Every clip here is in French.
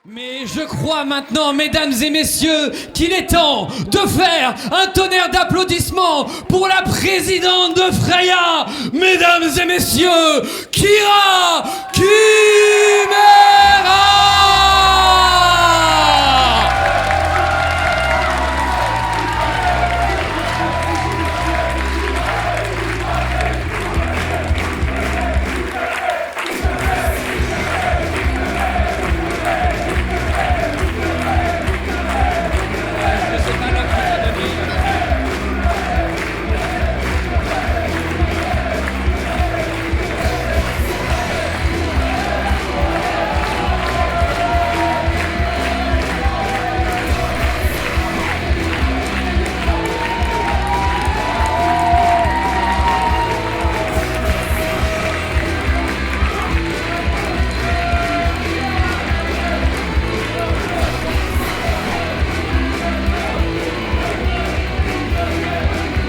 Mais je crois maintenant, mesdames et messieurs, qu'il est temps de faire un tonnerre d'applaudissements pour la présidente de Freya, mesdames et messieurs, Kira Kimera!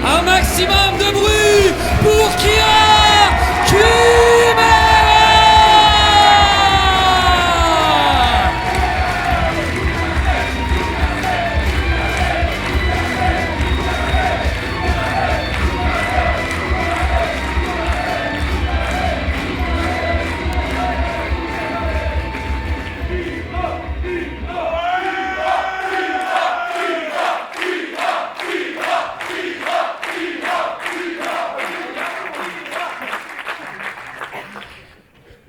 Un maximum de bruit pour Kira Kimera!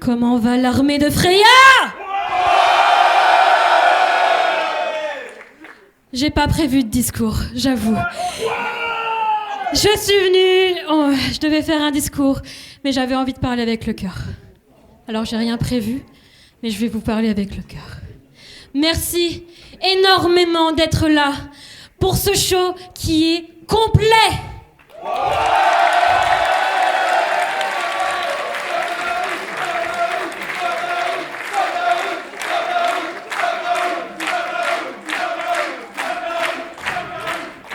Comment va l'armée de Freya? J'ai pas prévu de discours, j'avoue. Je suis venue... Oh, je devais faire un discours, mais j'avais envie de parler avec le cœur. Alors j'ai rien prévu, mais je vais vous parler avec le cœur. Merci énormément d'être là pour ce show qui est complet.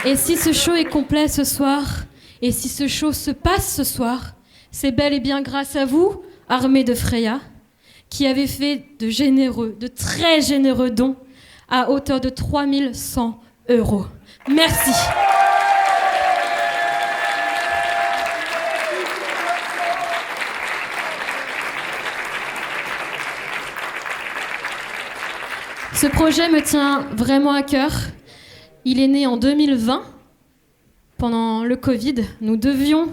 Et si ce show est complet ce soir, et si ce show se passe ce soir, c'est bel et bien grâce à vous, armée de Freya, qui avez fait de très généreux dons à hauteur de 3100 €. Merci. Ce projet me tient vraiment à cœur. Il est né en 2020, pendant le Covid. Nous devions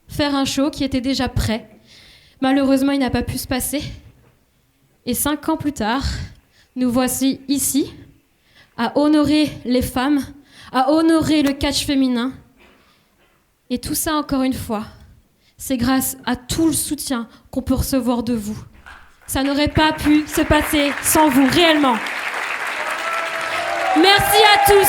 faire un show qui était déjà prêt. Malheureusement, il n'a pas pu se passer. Et 5 ans plus tard, nous voici ici, à honorer les femmes, à honorer le catch féminin. Et tout ça, encore une fois, c'est grâce à tout le soutien qu'on peut recevoir de vous. Ça n'aurait pas pu se passer sans vous, réellement. Merci à tous.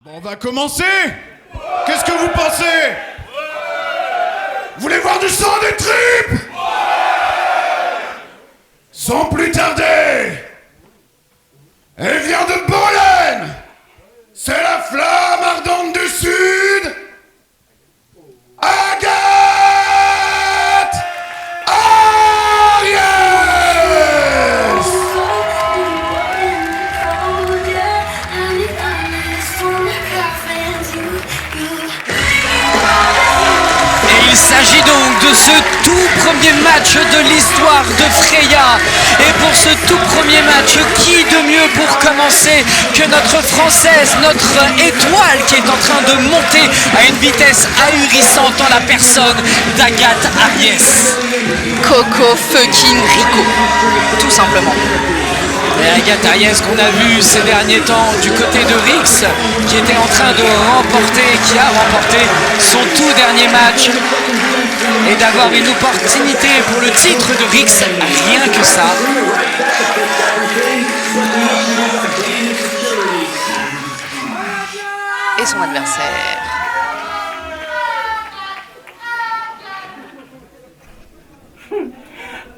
On va commencer. Qu'est-ce que vous pensez? Vous voulez voir du sang des tripes? Sans plus tarder, elle vient de Bolène. C'est la flamme ardente du Sud. Agathe Ariès. premier match de l'histoire de Freya. Et pour ce tout premier match, qui de mieux pour commencer que notre Française, notre étoile qui est en train de monter à une vitesse ahurissante en la personne d'Agathe Ariès. Coco fucking Rico, tout simplement. Et Agathe Ariès qu'on a vu ces derniers temps du côté de Rix, qui était en train de remporter, qui a remporté son tout dernier match et d'avoir une opportunité pour le titre de Rix, rien que ça. Et son adversaire.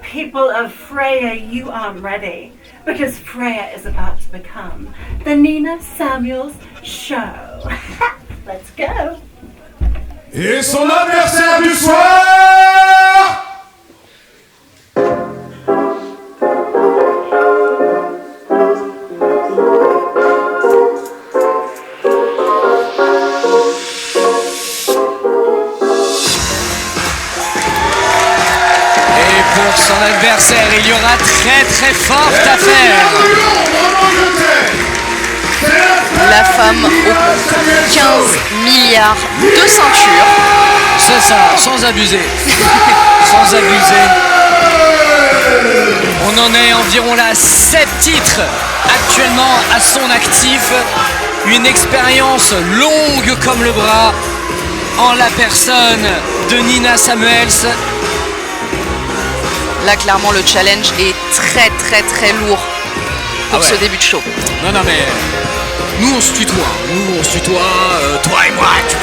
People of Freya, you are ready, because Freya is about to become the Nina Samuels Show. Let's go. Et son adversaire du soir, Pour son adversaire, il y aura très forte affaire. La femme aux 15 milliards de ceintures. C'est ça, sans abuser. Sans abuser. On en est environ là 7 titres actuellement à son actif. Une expérience longue comme le bras en la personne de Nina Samuels. Là, clairement, le challenge est très lourd pour ce début de show. Non, mais nous on se tutoie, toi et moi, tu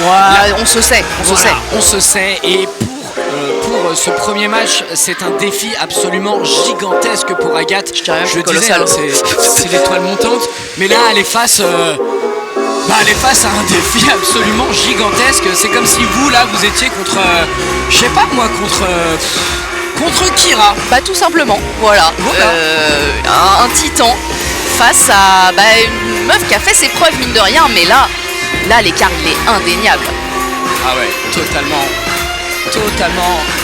vois. Là, on se sait. On se sait. Et pour ce premier match, c'est un défi absolument gigantesque pour Agathe. Je disais, hein, c'est l'étoile montante, mais là elle est face. Elle est face à un défi absolument gigantesque. C'est comme si vous là vous étiez contre, je sais pas moi, contre Kira. Tout simplement, voilà. Un titan face à une meuf qui a fait ses preuves mine de rien, mais là l'écart il est indéniable. Ah ouais, totalement.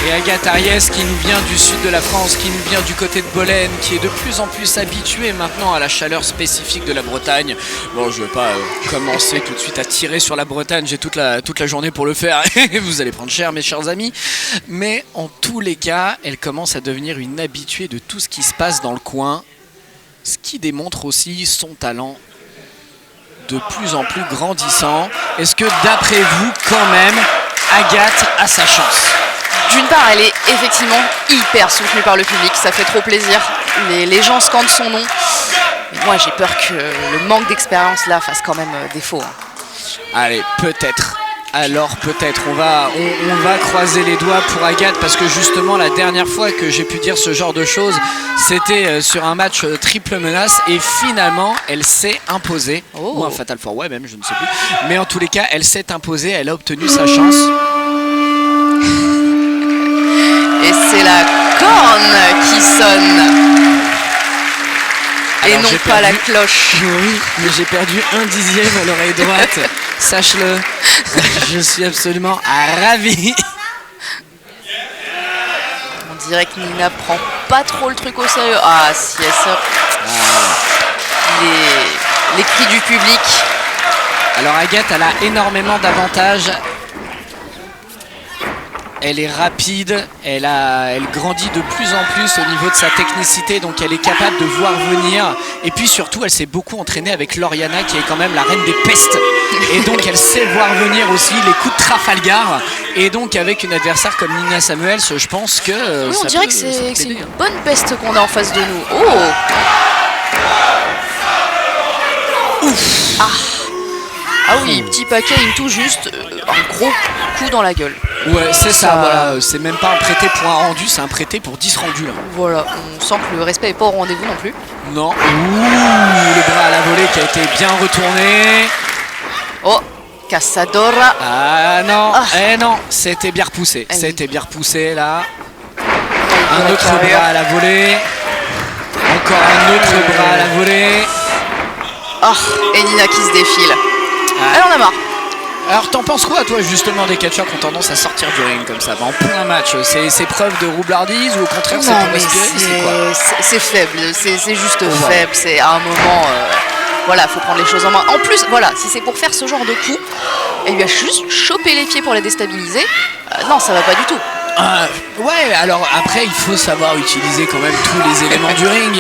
Et Agathe Ariès qui nous vient du sud de la France, qui nous vient du côté de Bolène, qui est de plus en plus habituée maintenant à la chaleur spécifique de la Bretagne. Bon, je vais pas commencer tout de suite à tirer sur la Bretagne, j'ai toute la journée pour le faire, vous allez prendre cher mes chers amis. Mais en tous les cas, elle commence à devenir une habituée de tout ce qui se passe dans le coin, ce qui démontre aussi son talent de plus en plus grandissant. Est-ce que d'après vous, quand même, Agathe a sa chance? D'une part, elle est effectivement hyper soutenue par le public, ça fait trop plaisir. Les gens scandent son nom. Mais moi, j'ai peur que le manque d'expérience là fasse quand même défaut. Allez, peut-être. Alors peut-être, on va croiser les doigts pour Agathe, parce que justement la dernière fois que j'ai pu dire ce genre de choses, c'était sur un match triple menace, et finalement elle s'est imposée, ou un Fatal 4-Way même, je ne sais plus, mais en tous les cas elle s'est imposée, elle a obtenu sa chance. Et c'est la corne qui sonne. Et alors, non pas la cloche. Oui, mais j'ai perdu 1/10 à l'oreille droite. Sache-le. Je suis absolument ravi. On dirait que Nina prend pas trop le truc au sérieux. Ah si, elle sort. Les cris du public. Alors Agathe, elle a énormément d'avantages. Elle est rapide, elle grandit de plus en plus au niveau de sa technicité, donc elle est capable de voir venir. Et puis surtout, elle s'est beaucoup entraînée avec Lauriana, qui est quand même la reine des pestes. Et donc elle sait voir venir aussi les coups de Trafalgar. Et donc avec une adversaire comme Nina Samuels, je pense que... Oui, on dirait que c'est une bonne peste qu'on a en face de nous. Ouf. Ah oui, petit paquet, il me touche juste un gros coup dans la gueule. Ouais, c'est ça, voilà. C'est même pas un prêté pour un rendu, c'est un prêté pour 10 rendus là. Voilà, on sent que le respect est pas au rendez-vous non plus. Non. Le bras à la volée qui a été bien retourné. Oh, Casadora. Ah non, non, c'était bien repoussé. C'était bien repoussé là. Un autre bras à la volée. Encore un autre bras à la volée. Et Nina qui se défile. Elle en a marre. Alors t'en penses quoi toi justement des catcheurs qui ont tendance à sortir du ring comme ça en plein match? C'est preuve de roublardise ou au contraire c'est Non, pour mais respirer? C'est quoi? c'est faible, c'est juste faible. C'est à un moment, voilà, faut prendre les choses en main. En plus, voilà, si c'est pour faire ce genre de coup, elle lui a juste chopé les pieds pour la déstabiliser. Non, ça va pas du tout. Ouais, alors après il faut savoir utiliser quand même tous les éléments du ring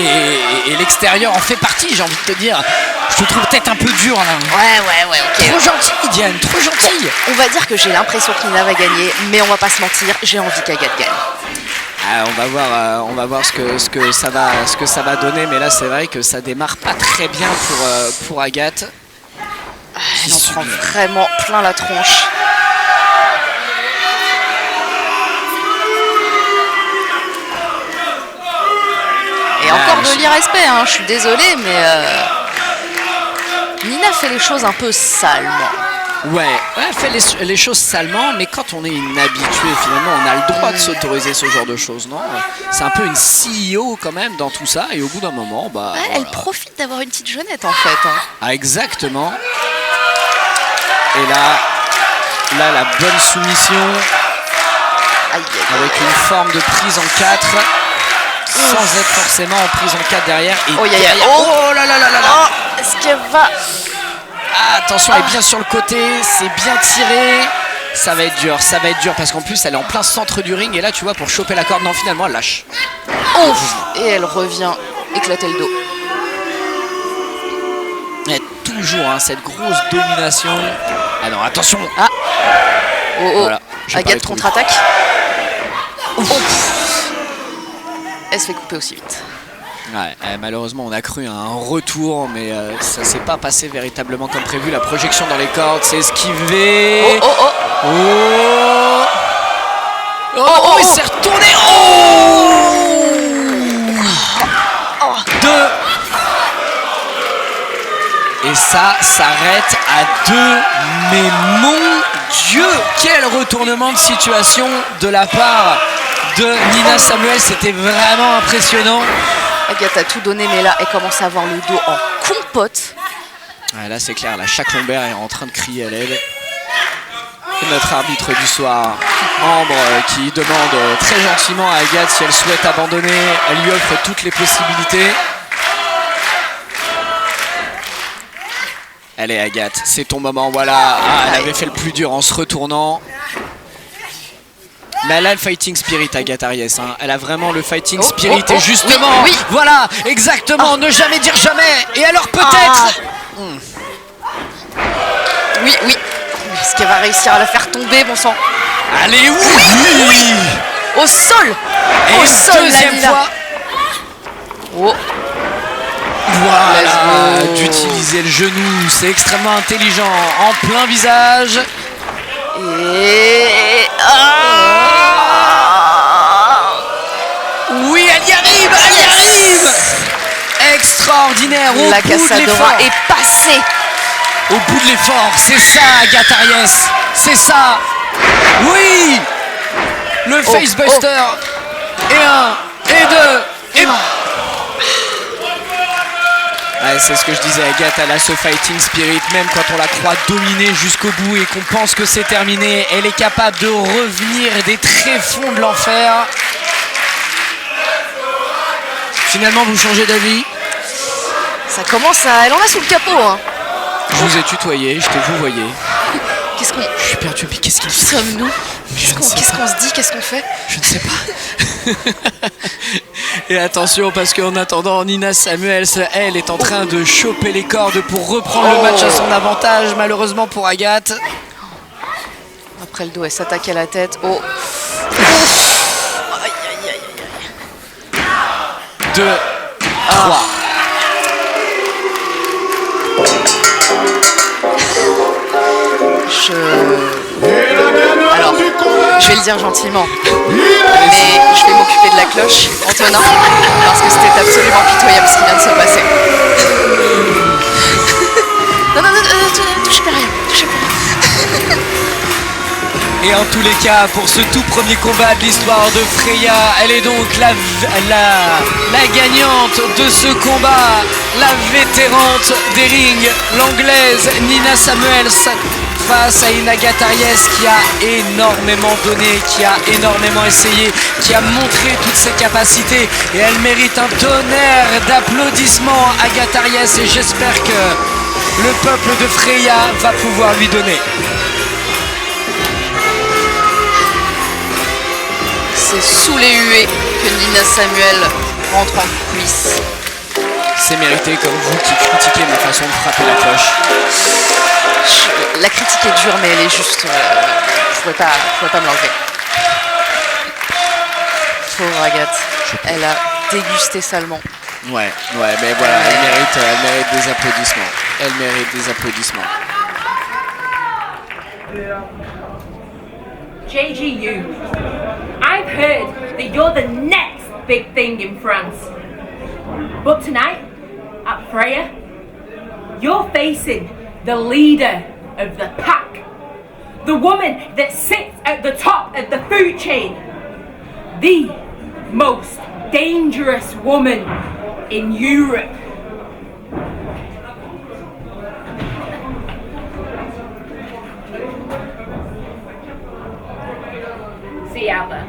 et l'extérieur en fait partie, j'ai envie de te dire. Je te trouve peut-être un peu dur là. Ouais, ok. Trop gentille Diane, trop gentille. On va dire que j'ai l'impression que Nina va gagner, mais on va pas se mentir, j'ai envie qu'Agathe gagne. On va voir ce que ça va donner, mais là c'est vrai que ça démarre pas très bien pour Agathe. Elle en prend vraiment plein la tronche. Et encore de l'irrespect, hein, je suis désolée, mais Nina fait les choses un peu salement. Ouais, elle fait les choses salement, mais quand on est inhabitué, finalement, on a le droit de s'autoriser ce genre de choses, non? C'est un peu une CEO quand même dans tout ça, et au bout d'un moment, bah. Ouais, elle profite d'avoir une petite jeunette en fait. Hein. Ah, exactement. Et là, la bonne soumission, avec une forme de prise en 4. Sans être forcément en prise en 4 derrière. Et oh là là là là. Oh, est-ce qu'elle va... Ah, attention, elle est bien sur le côté. C'est bien tiré. Ça va être dur parce qu'en plus elle est en plein centre du ring. Et là tu vois, pour choper la corde, non, finalement elle lâche. Et elle revient éclater le dos. Et toujours cette grosse domination. Ah non, attention. Voilà, Agathe contre-attaque. Elle se fait couper aussi vite. Ouais, malheureusement on a cru à un retour, mais ça s'est pas passé véritablement comme prévu. La projection dans les cordes, c'est esquivé. Il s'est retourné. Deux. Et ça s'arrête à 2. Mais mon Dieu, quel retournement de situation de la part de Nina Samuel. C'était vraiment impressionnant. Agathe a tout donné, mais là elle commence à avoir le dos en compote. Ouais, là c'est clair, là chaque lombaire est en train de crier à l'aide. Et notre arbitre du soir, Ambre, qui demande très gentiment à Agathe si elle souhaite abandonner. Elle lui offre toutes les possibilités. Allez Agathe, c'est ton moment, voilà. Elle avait fait le plus dur en se retournant. Mais elle a le fighting spirit, Agathe Ariès. Elle a vraiment le fighting spirit. Et justement, oui. Voilà, exactement, ne jamais dire jamais. Et alors peut-être... Oui. Est-ce qu'elle va réussir à la faire tomber, bon sang? Allez, oui. Au sol. Et au sol, deuxième fois. Voilà, d'utiliser le genou, c'est extrêmement intelligent. En plein visage. Et... Oui, elle y arrive. Extraordinaire. La Casadora est passée. Au bout de l'effort, c'est ça, Agathe Ariès. C'est ça. Oui. Le facebuster. Et 1, et 2, et... Ouais, c'est ce que je disais, Agathe, elle a ce fighting spirit, même quand on la croit dominée jusqu'au bout et qu'on pense que c'est terminé, elle est capable de revenir des tréfonds de l'enfer. Finalement, vous changez d'avis? Ça commence à... Elle en a sous le capot, hein. Je vous ai tutoyé, je t'ai vouvoyé. Qu'est-ce qu'on... Je suis perdu, mais qu'est-ce qu'il fait? Sommes-nous? Qu'est-ce qu'on se dit? Qu'est-ce qu'on fait? Je ne sais pas. Et attention, parce qu'en attendant, Nina Samuels, elle, est en train de choper les cordes pour reprendre le match à son avantage, malheureusement pour Agathe. Après le dos, elle s'attaque à la tête. Aïe. 2, 3. Alors, je vais le dire gentiment, mais je vais m'occuper de la cloche, Antonin, parce que c'était absolument pitoyable ce qui vient de se passer. Non, touchez pas rien, Et en tous les cas, pour ce tout premier combat de l'histoire de Freya, elle est donc la gagnante de ce combat, la vétérante des rings, l'anglaise Nina Samuels, face à une Agathe Ariès qui a énormément donné, qui a énormément essayé, qui a montré toutes ses capacités et elle mérite un tonnerre d'applaudissements, Agathe Ariès, et j'espère que le peuple de Freya va pouvoir lui donner. C'est sous les huées que Nina Samuel rentre en coulisses. C'est mérité, comme vous qui critiquez ma façon de frapper la cloche. La critique est dure, mais elle est juste... je pouvais pas me l'enlever. Pauvre Agathe, elle a dégusté salement. Ouais, mais voilà, elle mérite des applaudissements. Elle mérite des applaudissements. JGU, I've heard that you're the next big thing in France. But tonight, at Freya, you're facing the leader of the pack. The woman that sits at the top of the food chain. The most dangerous woman in Europe. See you out there.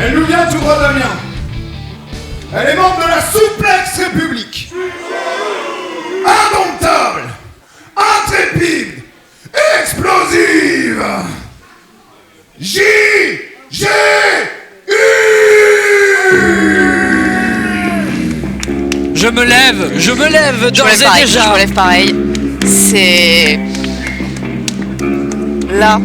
Elle nous vient tout droit d'Amiens. Elle est membre de la Souplex République. Indomptable, intrépide, explosive. J-G-U. Je me lève d'ores et Je déjà. me lève pareil. C'est... Là,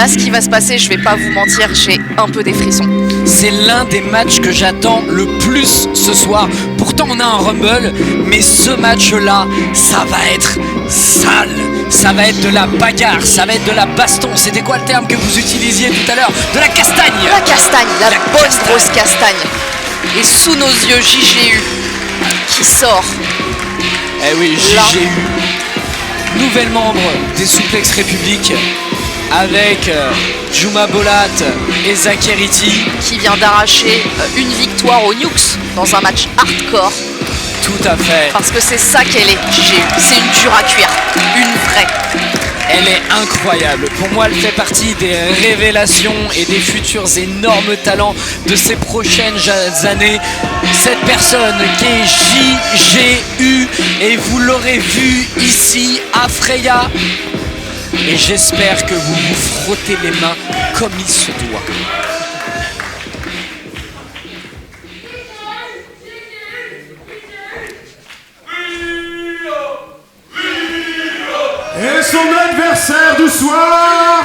ce qui va se passer, je vais pas vous mentir, j'ai un peu des frissons. C'est l'un des matchs que j'attends le plus ce soir. Pourtant, on a un Rumble, mais ce match-là, ça va être sale. Ça va être de la bagarre, ça va être de la baston. C'était quoi le terme que vous utilisiez tout à l'heure? De la castagne. La castagne, la bonne grosse castagne. Et sous nos yeux, JGU qui sort. Eh oui, JGU, nouvelle membre des Souplex République, avec Juma Bolat et Zakheriti. Qui vient d'arracher une victoire aux Nukes dans un match hardcore. Tout à fait. Parce que c'est ça qu'elle est, JGU. C'est une dure à cuire, une vraie. Elle est incroyable. Pour moi, elle fait partie des révélations et des futurs énormes talents de ces prochaines années. Cette personne qui est JGU, et vous l'aurez vu ici à Freya. Et j'espère que vous vous frottez les mains comme il se doit. Et son adversaire du soir.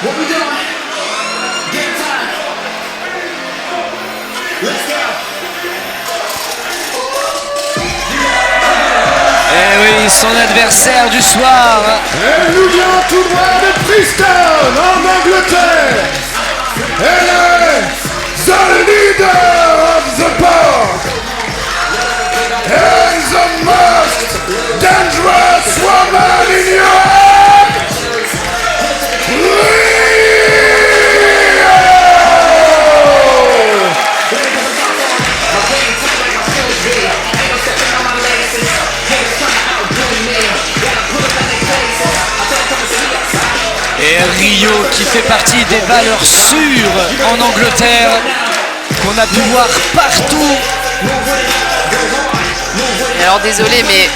What we doing? Game time. Let's go. Eh oui, son adversaire du soir. Elle nous vient tout droit de Bristol, en Angleterre. Elle est the leader of the pack. And the most dangerous woman in Europe. Rio! Et Rio qui fait partie des valeurs sûres en Angleterre, qu'on a pu voir partout. Alors désolé, mais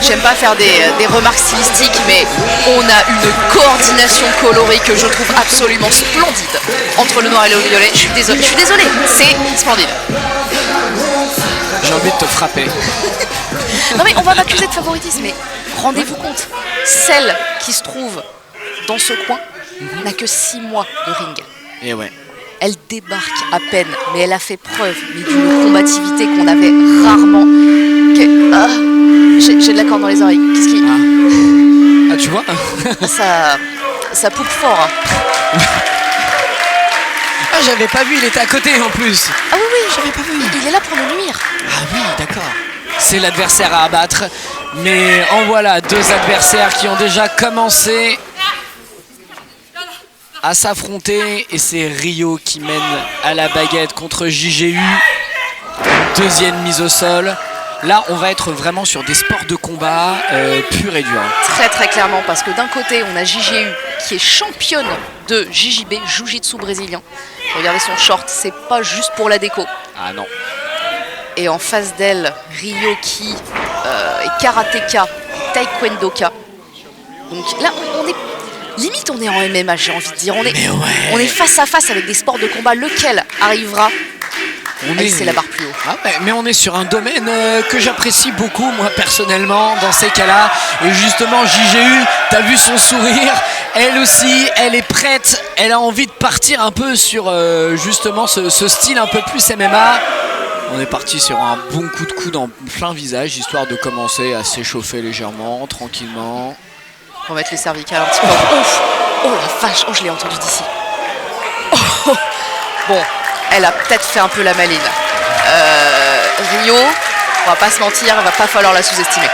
j'aime pas faire des remarques stylistiques, mais on a une coordination colorée que je trouve absolument splendide entre le noir et le violet. Je suis désolée, c'est splendide. J'ai envie de te frapper. Non mais on va m'accuser de favoritisme, mais rendez-vous compte, celle qui se trouve dans ce coin n'a que 6 mois de ring. Et ouais. Elle débarque à peine, mais elle a fait preuve d'une combativité qu'on avait rarement. J'ai de la corde dans les oreilles. Qu'est-ce qui... Ah, tu vois? ça poupe fort. Hein. Ah, j'avais pas vu, il était à côté en plus. Ah oui, j'avais pas vu. Il est là pour nous nuire. Ah oui, d'accord. c'est l'adversaire à abattre. Mais en voilà deux adversaires qui ont déjà commencé à s'affronter. Et c'est Rio qui mène à la baguette contre JGU. Deuxième mise au sol. Là, on va être vraiment sur des sports de combat pur et dur. Très très clairement, parce que d'un côté, on a JGU qui est championne de JJB, Jiu-Jitsu brésilien. Regardez son short, c'est pas juste pour la déco. Ah non. Et en face d'elle, Rio qui est karatéka, taekwondoka. Donc là, on est limite, on est en MMA, j'ai envie de dire. On est face à face avec des sports de combat. Lequel arrivera à hisser la barre plus haut? Ah ouais, mais on est sur un domaine que j'apprécie beaucoup, moi personnellement, dans ces cas-là. Et justement, JGU, t'as vu son sourire, elle aussi, elle est prête, elle a envie de partir un peu sur justement ce style un peu plus MMA. On est parti sur un bon coup de coude en plein visage, histoire de commencer à s'échauffer légèrement, tranquillement. On va mettre les cervicales un petit peu. Oh la vache, je l'ai entendu d'ici. Bon, elle a peut-être fait un peu la maline. Rio, on va pas se mentir, il va pas falloir la sous-estimer.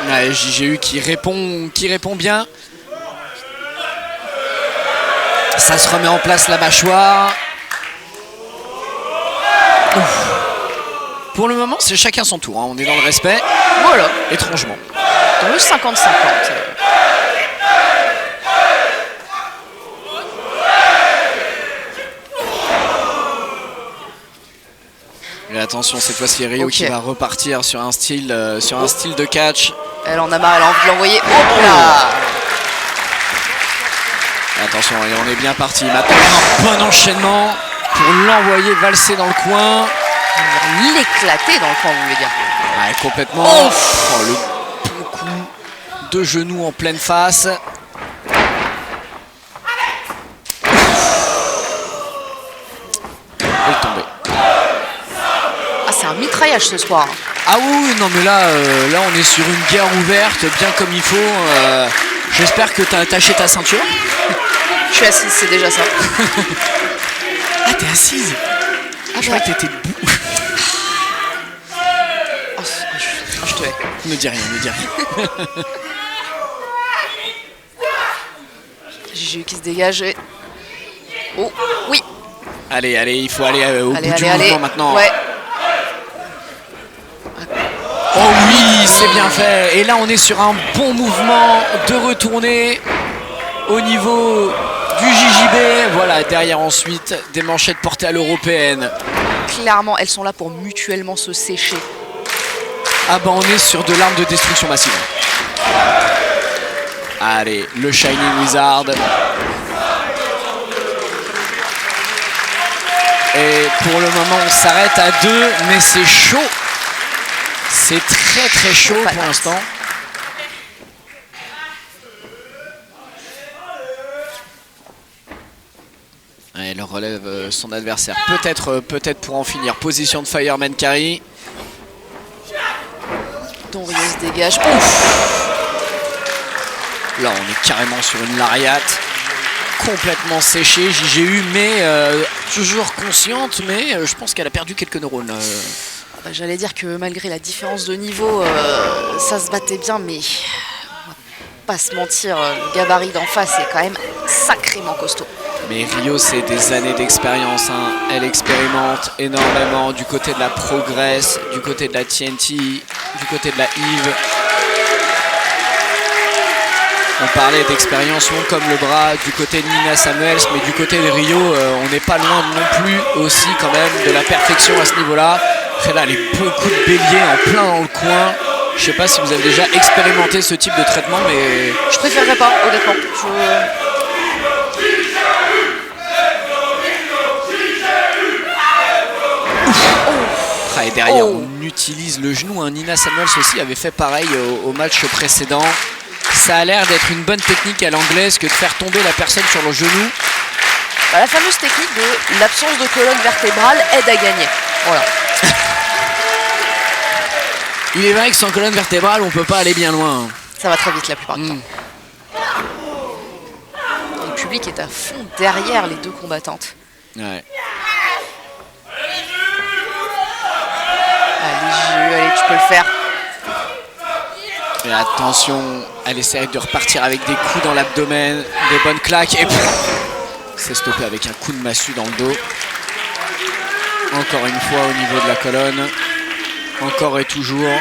Ouais, JGU qui répond bien. Ça se remet en place la mâchoire. Ouf. Pour le moment, c'est chacun son tour. Hein. On est dans le respect. Voilà. Étrangement. Dans le 50-50. Et attention, cette fois-ci Rio qui va repartir sur un style de catch. Elle en a marre, elle a envie de l'envoyer. Hop là. Attention, et on est bien parti. Maintenant, un bon enchaînement pour l'envoyer valser dans le coin. L'éclater dans le coin, vous voulez dire? Ouais, complètement. Oh, le bon coup de genou en pleine face. Elle est tombée. Ah, c'est un mitraillage ce soir. Ah oui, non mais là on est sur une guerre ouverte, bien comme il faut. J'espère que t'as attaché ta ceinture. Je suis assise, c'est déjà ça. Ah, t'es assise? Ah, je croyais que t'étais debout. Je te hais. Ne dis rien, ne dis rien. JGU qui se dégage. Oh, oui. Allez, il faut aller au bout du mouvement maintenant. Ouais. Oh oui, c'est bien fait. Et là, on est sur un bon mouvement de retourner au niveau du JJB. Voilà, derrière ensuite, des manchettes portées à l'européenne. Clairement, elles sont là pour mutuellement se sécher. Ah bah, on est sur de l'arme de destruction massive. Allez, le Shining Wizard. Et pour le moment, on s'arrête à 2, mais c'est chaud. C'est très très chaud pour l'instant. Elle relève son adversaire. Peut-être pour en finir. Position de Fireman Carry. Don Rio se dégage. Ouf. Là, on est carrément sur une lariat. Complètement séchée, JGU, mais toujours consciente. Mais je pense qu'elle a perdu quelques neurones. Bah, j'allais dire que malgré la différence de niveau, ça se battait bien, mais on va pas se mentir, le gabarit d'en face est quand même sacrément costaud. Mais Rio, c'est des années d'expérience. Hein. Elle expérimente énormément du côté de la Progress, du côté de la TNT, du côté de la Eve. On parlait d'expérience long comme le bras du côté de Nina Samuels, mais du côté de Rio, on n'est pas loin non plus aussi quand même de la perfection à ce niveau-là. Après là, les bons coups de bélier en plein dans le coin. Je sais pas si vous avez déjà expérimenté ce type de traitement, mais... Je préférerais pas, honnêtement. Et derrière, on utilise le genou. Hein. Nina Samuels aussi avait fait pareil au match précédent. Ça a l'air d'être une bonne technique à l'anglaise que de faire tomber la personne sur le genou. Bah, la fameuse technique de l'absence de colonne vertébrale aide à gagner. Voilà. Il est vrai que sans colonne vertébrale, on peut pas aller bien loin. Ça va très vite la plupart du temps. Le public est à fond derrière les deux combattantes. Ouais. le faire. Et attention, elle essaie de repartir avec des coups dans l'abdomen, des bonnes claques. Et c'est stoppé avec un coup de massue dans le dos. Encore une fois au niveau de la colonne. Encore et toujours.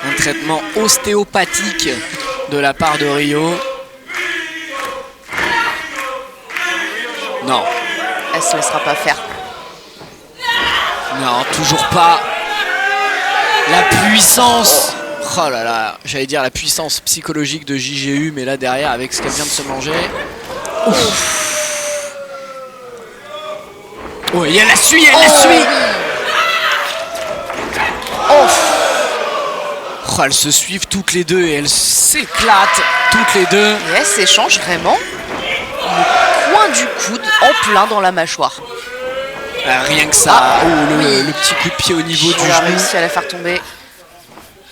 Un traitement ostéopathique de la part de Rio. Non. Elle se laissera pas faire. Non, toujours pas. La puissance. Oh là là, j'allais dire la puissance psychologique de JGU, mais là derrière, avec ce qu'elle vient de se manger. Ouf. Oh, et elle la suit, elle la suit. Oh, elles se suivent toutes les deux et elles s'éclatent toutes les deux. Et elles s'échangent vraiment le coin du coude en plein dans la mâchoire. Rien que ça. Le petit coup de pied au niveau du Elle a genou. réussi à la faire tomber.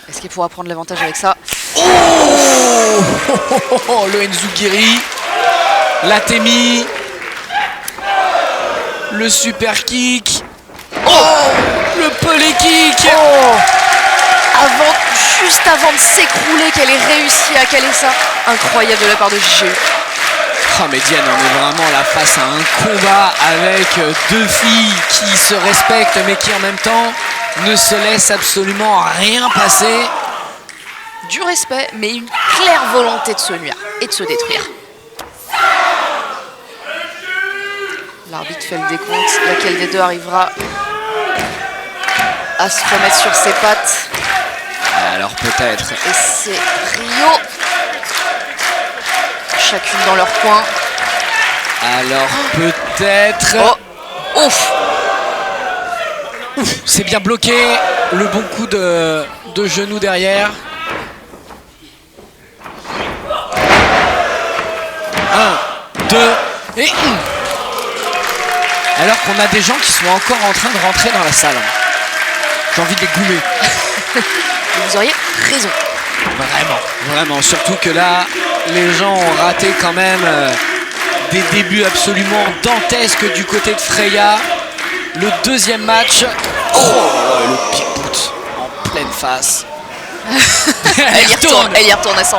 Est-ce qu'il pourra prendre l'avantage avec ça? Le Enzugiri, l'Atemi, le super kick, le pelé kick. Juste avant de s'écrouler, qu'elle ait réussi à caler ça. Incroyable de la part de JGU. Oh mais Diane, on est vraiment là face à un combat avec deux filles qui se respectent mais qui en même temps ne se laissent absolument rien passer. Du respect, mais une claire volonté de se nuire et de se détruire. L'arbitre fait le décompte. Laquelle des deux arrivera à se remettre sur ses pattes? Alors peut-être. Et c'est Rio. Chacune dans leur coin. Alors peut-être. Oh, ouf. Ouf, c'est bien bloqué. Le bon coup de genou derrière. 1, 2 et 1. Alors qu'on a des gens qui sont encore en train de rentrer dans la salle. J'ai envie de les goumer. Vous auriez raison. Vraiment. Surtout que là, les gens ont raté quand même des débuts absolument dantesques du côté de Freya. Le deuxième match. Oh, le big boot en pleine face. Elle y retourne, elle sent.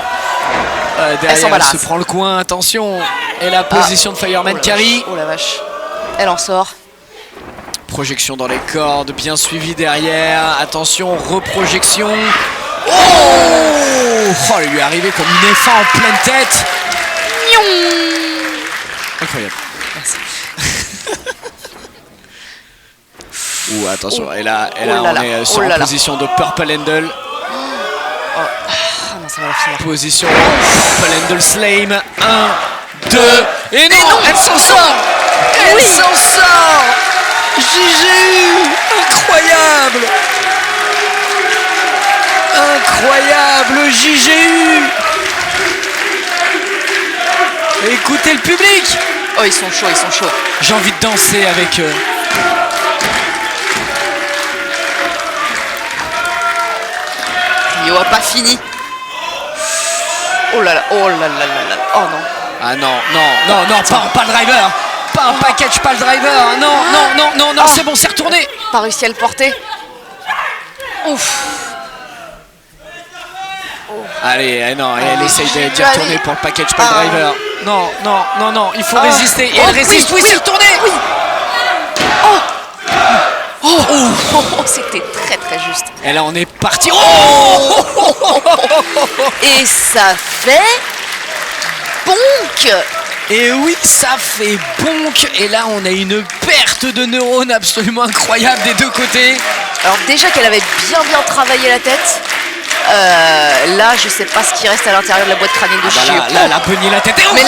Derrière, elle se balasse. prend le coin, attention. Et la position de Fireman Carry. Oh la vache. Elle en sort. Projection dans les cordes, bien suivi derrière. Attention, reprojection. Oh, elle lui est arrivée comme une F1 en pleine tête. Incroyable. Ouh, attention, et là, on est sur en position de Purple Handle. Ah non, ça va la finir. Position Purple Handle Slame. 1, 2, et non, elle s'en sort. Elle s'en sort. JGU, incroyable. Incroyable JGU. Écoutez le public. Oh, ils sont chauds. J'ai envie de danser avec eux. Rio a pas fini. Oh là là, oh non. Ah non, pas le driver. Pas un package, pas le driver. Non, c'est bon, c'est retourné. Pas réussi à le porter. Ouf. Allez, non, elle essaye d'y retourner pour le package, pas le driver. Non, il faut résister. Et elle résiste, oui, c'est retourné. Oui. C'était très juste. Et là, on est parti. Et ça fait bonk. Et oui, ça fait bonk. Et là, on a une perte de neurones absolument incroyable des deux côtés. Alors déjà qu'elle avait bien travaillé la tête. Là, je sais pas ce qui reste à l'intérieur de la boîte crânienne de JGU. Là, elle a pogné la tête. Mais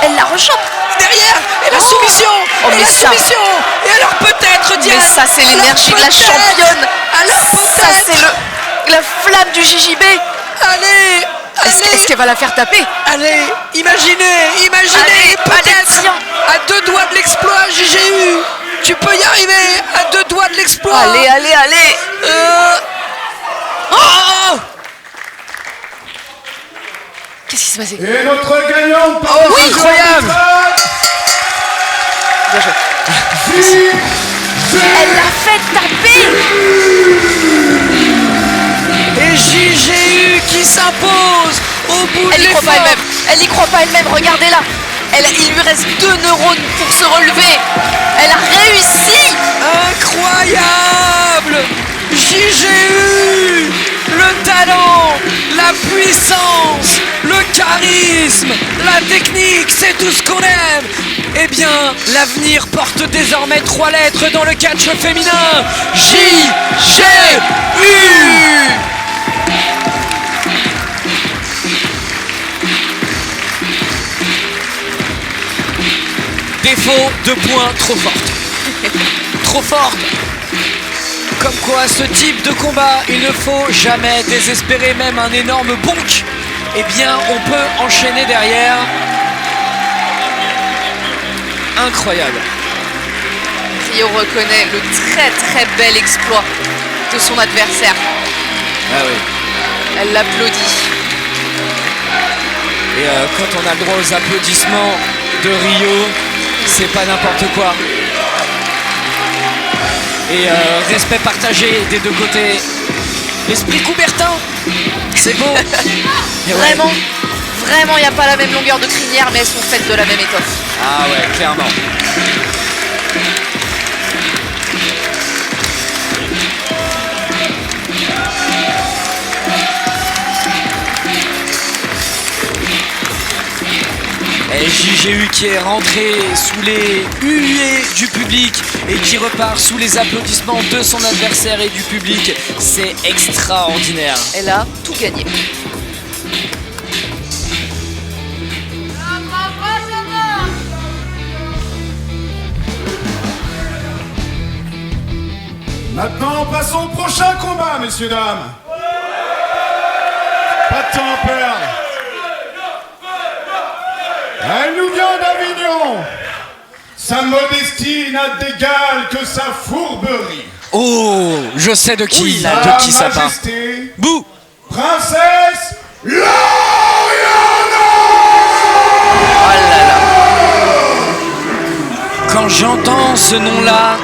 elle la rechoppe. Derrière, et la soumission. Mais ça. Et alors peut-être, Diane. Mais ça, c'est l'énergie de la championne. Alors Ça, c'est la flamme du JJB. Allez. Est-ce qu'elle va la faire taper? Allez, imaginez, Allez, peut-être tiens. à 2 doigts de l'exploit, JGU. Tu peux y arriver, à 2 doigts de l'exploit. Allez. Oh, Qu'est-ce qui s'est passé? Et notre gagnante par oui, incroyable. Bien joué. JGU. Elle l'a fait taper. s'impose au bout de Elle y croit pas l'effort. elle-même. Elle y croit pas elle-même. Regardez-là. Il lui reste 2 neurones pour se relever. Elle a réussi. Incroyable! JGU! Le talent, la puissance, le charisme, la technique, c'est tout ce qu'on aime! Eh bien, l'avenir porte désormais 3 lettres dans le catch féminin. JGU! Défaut de points trop forte. Trop forte. Comme quoi, ce type de combat, il ne faut jamais désespérer, même un énorme bonk. Eh bien, on peut enchaîner derrière. Incroyable. Rio reconnaît le très très bel exploit de son adversaire. Ah oui. Elle l'applaudit. Et quand on a le droit aux applaudissements de Rio, c'est pas n'importe quoi. Et respect partagé des deux côtés. L'esprit Coubertin, c'est beau. Et ouais. Vraiment, il n'y a pas la même longueur de crinière, mais elles sont faites de la même étoffe. Ah ouais, clairement. Et JGU qui est rentré sous les huées du public et qui repart sous les applaudissements de son adversaire et du public. C'est extraordinaire. Elle a tout gagné. Maintenant, passons au prochain combat, messieurs, dames. Pas de temps à perdre. Elle nous vient d'Avignon. Sa modestie n'a d'égal que sa fourberie. Oh, je sais de qui, Sa de qui ça parle. Majesté, Bouh. Princesse Loriana. Oh là là. Quand j'entends ce nom-là,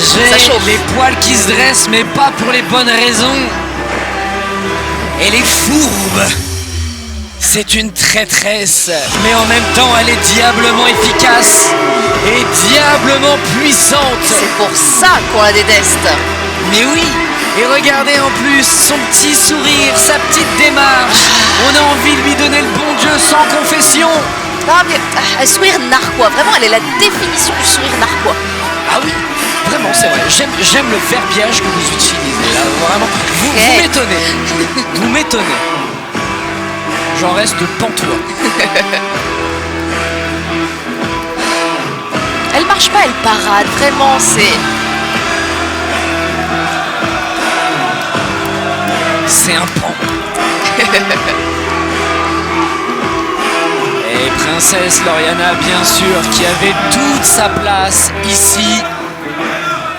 Ça j'ai chauffe. les poils qui se dressent, mais pas pour les bonnes raisons. Elle est fourbe. C'est une traîtresse, mais en même temps, elle est diablement efficace et diablement puissante. C'est pour ça qu'on la déteste. Mais oui, et regardez en plus son petit sourire, sa petite démarche. On a envie de lui donner le bon Dieu sans confession. Non, mais un sourire narquois. Vraiment, elle est la définition du sourire narquois. Ah oui, vraiment, c'est vrai. J'aime le verbiage que vous utilisez là. Vraiment, vous m'étonnez. Vous m'étonnez. J'en reste pantois. Elle marche pas, elle parade. Vraiment, C'est un pan. Et Princesse Loriana, bien sûr, qui avait toute sa place ici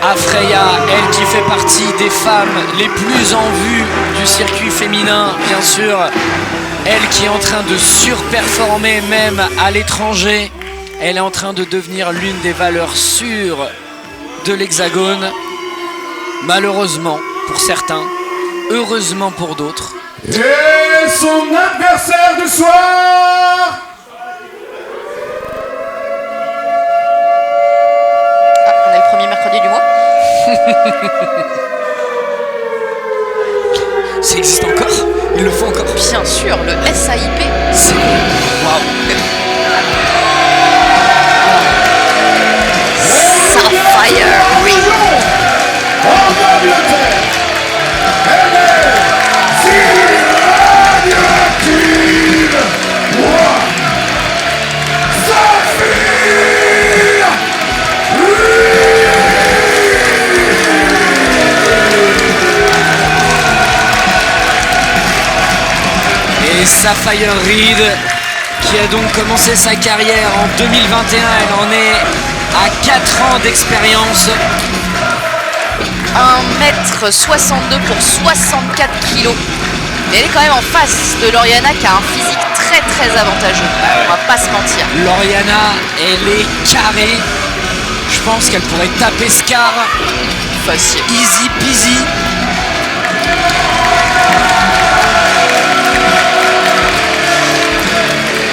à Freya, elle qui fait partie des femmes les plus en vue du circuit féminin, bien sûr. Elle qui est en train de surperformer même à l'étranger. Elle est en train de devenir l'une des valeurs sûres de l'Hexagone. Malheureusement pour certains, heureusement pour d'autres. Et son adversaire de soir. Ah, on est le premier mercredi du mois. Ça existe encore? Ils le font encore? Bien sûr, le SAIP. C'est waouh! Sapphire Ring. En Angleterre, elle est radioactive. Saphir. Et Sapphire Reed, qui a donc commencé sa carrière en 2021, elle en est à 4 ans d'expérience. 1m62 pour 64 kg. Mais elle est quand même en face de Loriana qui a un physique très très avantageux. On va pas se mentir. Loriana, elle est carrée. Je pense qu'elle pourrait taper Scar. Facile. Easy peasy.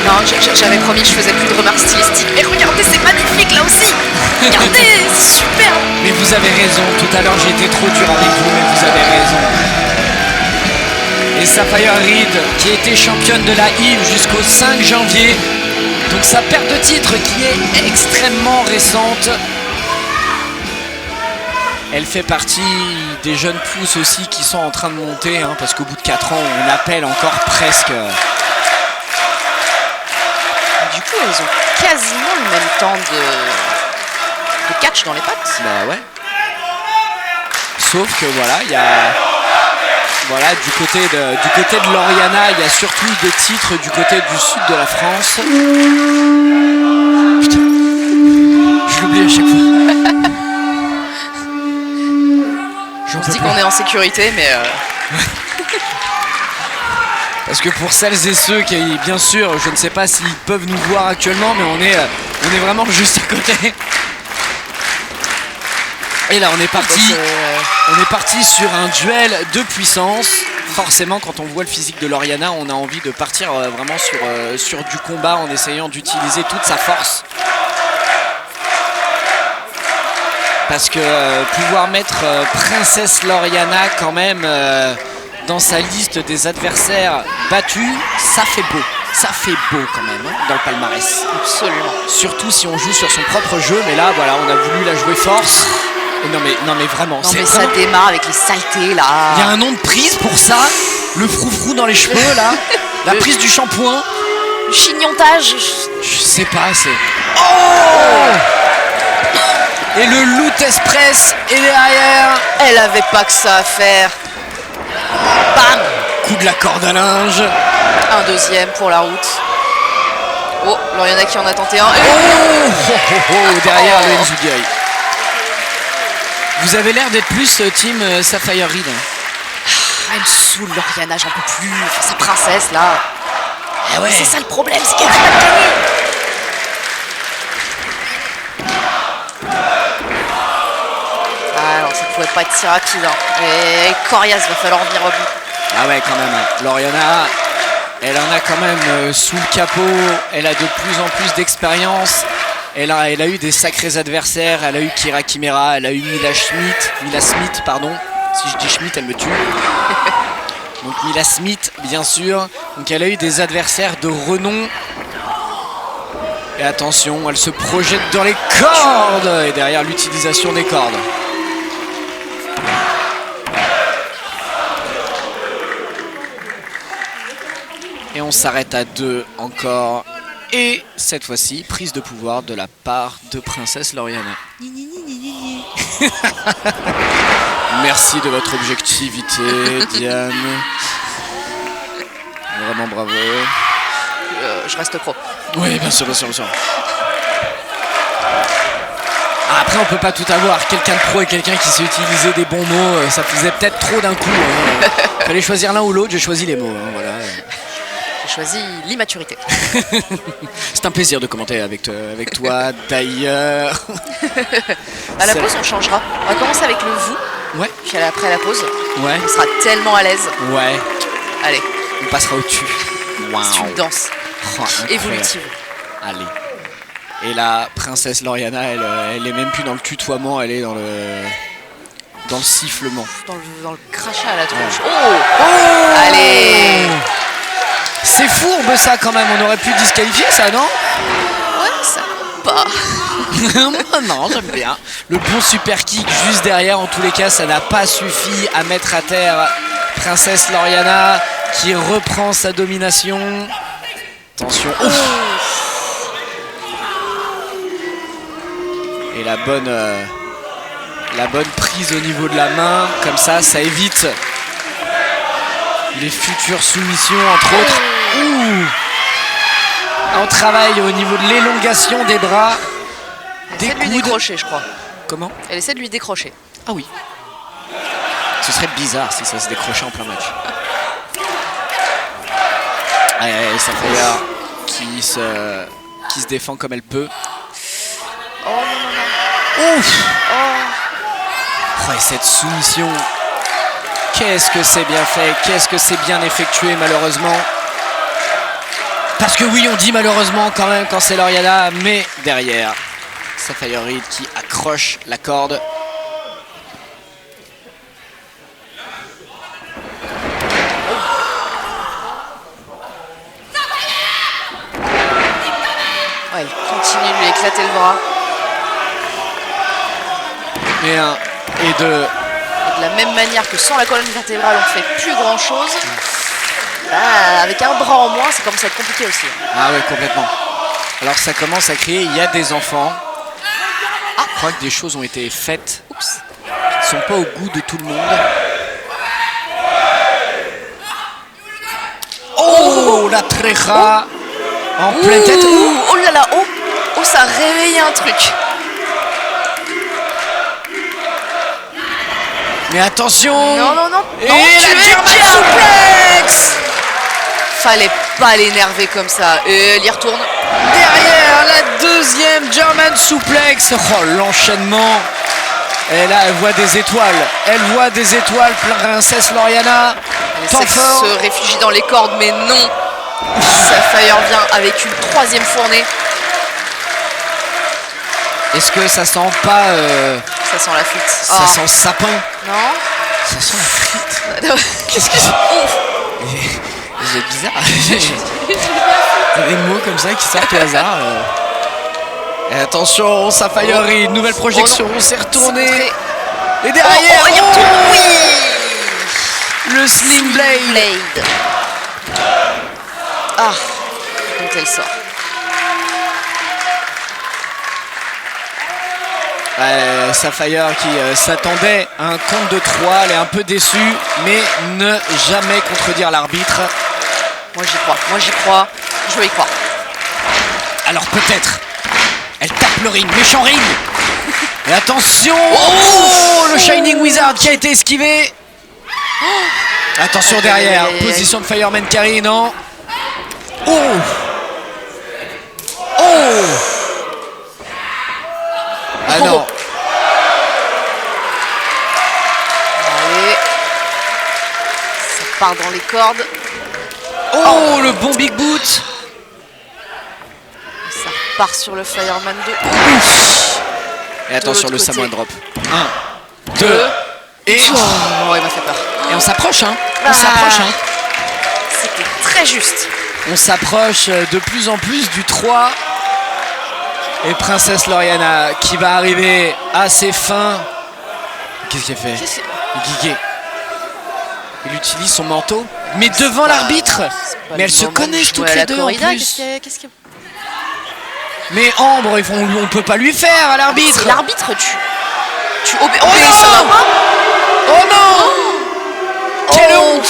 Non, j'avais promis que je faisais plus de remarques stylistiques. Mais regardez, c'est magnifique là aussi. Regardez, c'est super. Mais vous avez raison, tout à l'heure j'ai été trop dur avec vous, mais vous avez raison. Et Sapphire Reed, qui a été championne de la IVE jusqu'au 5 janvier, donc sa perte de titre qui est extrêmement récente. Elle fait partie des jeunes pousses aussi qui sont en train de monter, hein, parce qu'au bout de 4 ans, on appelle encore presque. Du coup, ils ont quasiment le même temps de catch dans les pattes. Bah ouais. Sauf que voilà, il y a... Voilà, du côté de l'Oriana, il y a surtout des titres du côté du sud de la France. Putain, je l'oublie à chaque fois. On se dit qu'on est en sécurité, mais... Parce que pour celles et ceux qui, bien sûr, je ne sais pas s'ils peuvent nous voir actuellement, mais on est vraiment juste à côté. Et là, on est parti sur un duel de puissance. Forcément, quand on voit le physique de l'Oriana, on a envie de partir vraiment sur du combat en essayant d'utiliser toute sa force. Parce que pouvoir mettre Princesse Loriana quand même dans sa liste des adversaires battus, ça fait beau. Ça fait beau quand même, hein, dans le palmarès. Absolument. Surtout si on joue sur son propre jeu, mais là, voilà, on a voulu la jouer force. Et non mais vraiment, non, mais ça démarre avec les saletés là. Il y a un nom de prise pour ça. Le froufrou dans les cheveux là. La prise du shampoing. Le chignontage. Je sais pas, c'est... Oh! Et le loot express est derrière. Elle avait pas que ça à faire. Bam! Coup de la corde à linge. Un deuxième pour la route. Oh, Loriana qui en a tenté un. Derrière le Enzuguri. Vous avez l'air d'être plus team Sapphire Reed. Elle me saoule Loriana, j'en peux plus. Enfin, sa princesse là. Ah ouais. C'est ça le problème, c'est qu'elle va gagner. Ah non, ça pouvait pas être si rapide. Hein. Et Corias, va falloir venir au bout. Ah ouais, quand même. Loriana, elle en a quand même sous le capot. Elle a de plus en plus d'expérience. Elle a eu des sacrés adversaires. Elle a eu Kira Kimera, elle a eu Mila Smith, pardon. Si je dis Schmidt, elle me tue. Donc Mila Smith, bien sûr. Donc elle a eu des adversaires de renom. Et attention, elle se projette dans les cordes. Et derrière l'utilisation des cordes. Et on s'arrête à 2 encore. Et cette fois-ci, prise de pouvoir de la part de Princesse Loriana. Merci de votre objectivité, Diane. Vraiment bravo. Je reste pro. Oui, bien sûr. Ah, après, on peut pas tout avoir. Quelqu'un de pro et quelqu'un qui sait utiliser des bons mots, ça faisait peut-être trop d'un coup. Hein. Fallait choisir l'un ou l'autre, j'ai choisi les mots. Hein, voilà. J'ai choisi l'immaturité. C'est un plaisir de commenter avec toi d'ailleurs. À la pause, on changera. On va commencer avec le vous. Ouais. Puis après la pause, Ouais. on sera tellement à l'aise. Ouais. Allez, On passera au-dessus. Wow. c'est une danse Oh, incroyable. évolutive. Allez. Et la Princesse Loriana, elle est même plus dans le tutoiement, elle est dans le sifflement. Dans le crachat à la tronche. Oh, allez. C'est fourbe ça quand même, on aurait pu disqualifier ça, non? Ouais, ça pas. Moi non, j'aime bien. Le bon super kick juste derrière, en tous les cas, ça n'a pas suffi à mettre à terre Princesse Loriana qui reprend sa domination. Attention. Ouf. Et la bonne prise au niveau de la main, comme ça évite les futures soumissions, entre autres. Ouh. On travaille au niveau de l'élongation des bras. Elle essaie de lui décrocher, je crois. Comment? Elle essaie de lui décrocher. Ah oui. Ce serait bizarre si ça se décrochait en plein match. Allez, Sapphire qui se défend comme elle peut. Oh non, non, non. Ouf. Oh, et cette soumission. Qu'est-ce que c'est bien fait, qu'est-ce que c'est bien effectué malheureusement. Parce que oui, on dit malheureusement quand même quand c'est Lauriana, mais derrière, Sapphire Reed qui accroche la corde. Ouais, il continue de lui éclater le bras. Et un, et deux. Et de la même manière que sans la colonne vertébrale, on ne fait plus grand chose. Là, avec un bras en moins, ça commence à être compliqué aussi. Ah ouais, complètement. Alors ça commence à crier, il y a des enfants. Ah, je crois que des choses ont été faites. Oups. Qui ne sont pas au goût de tout le monde. Oh, la treja en pleine tête. Ouh, oh là là, oh, oh, ça a réveillé un truc. Mais attention. Non, non, non. Et non, la German suplex. Fallait pas l'énerver comme ça. Et elle y retourne. Derrière la deuxième German suplex. Oh, l'enchaînement. Et là, elle voit des étoiles. Elle voit des étoiles, princesse Lauriana. Elle Temps essaie de fort. se réfugier dans les cordes, mais non. Sapphire vient avec une troisième fournée. Est-ce que ça sent pas Ça sent la fuite. ça sent le sapin? Non. Ça sent la frite. Qu'est-ce que c'est? C'est bizarre. Il y a des mots comme ça qui sortent au hasard. Et attention, Sapphire Reed, nouvelle projection, on s'est retourné. Et derrière, il retourne. Oui. le Sling Blade. Ah, dont elle sort. Sapphire qui s'attendait à un compte de 3, elle est un peu déçue, mais ne jamais contredire l'arbitre. Moi j'y crois, je vais y croire. Alors peut-être, elle tape le ring, méchant ring. Et attention, oh, le Shining Wizard qui a été esquivé. Attention derrière, position de Fireman Carry, non. Oh, oh. Ah non. Allez. Ça part dans les cordes. Oh, le bon Big Boot. Ça repart sur le Fireman 2. Et attention, le l'autre Samoan côté. Drop. 1, 2, et... Oh, il m'a fait peur. Et on s'approche, hein. On s'approche, hein. C'était très juste. On s'approche de plus en plus du 3. Et Princesse Lauriana qui va arriver à ses fins. Qu'est-ce qu'elle fait? Guiguet. Il utilise son manteau. Mais devant l'arbitre. Mais elles se connaissent toutes les deux en plus. Qu'est-ce que... Mais Ambre, on peut pas lui faire à l'arbitre. C'est l'arbitre, tu obéis non ça va pas. Oh non. Quelle Oh. honte.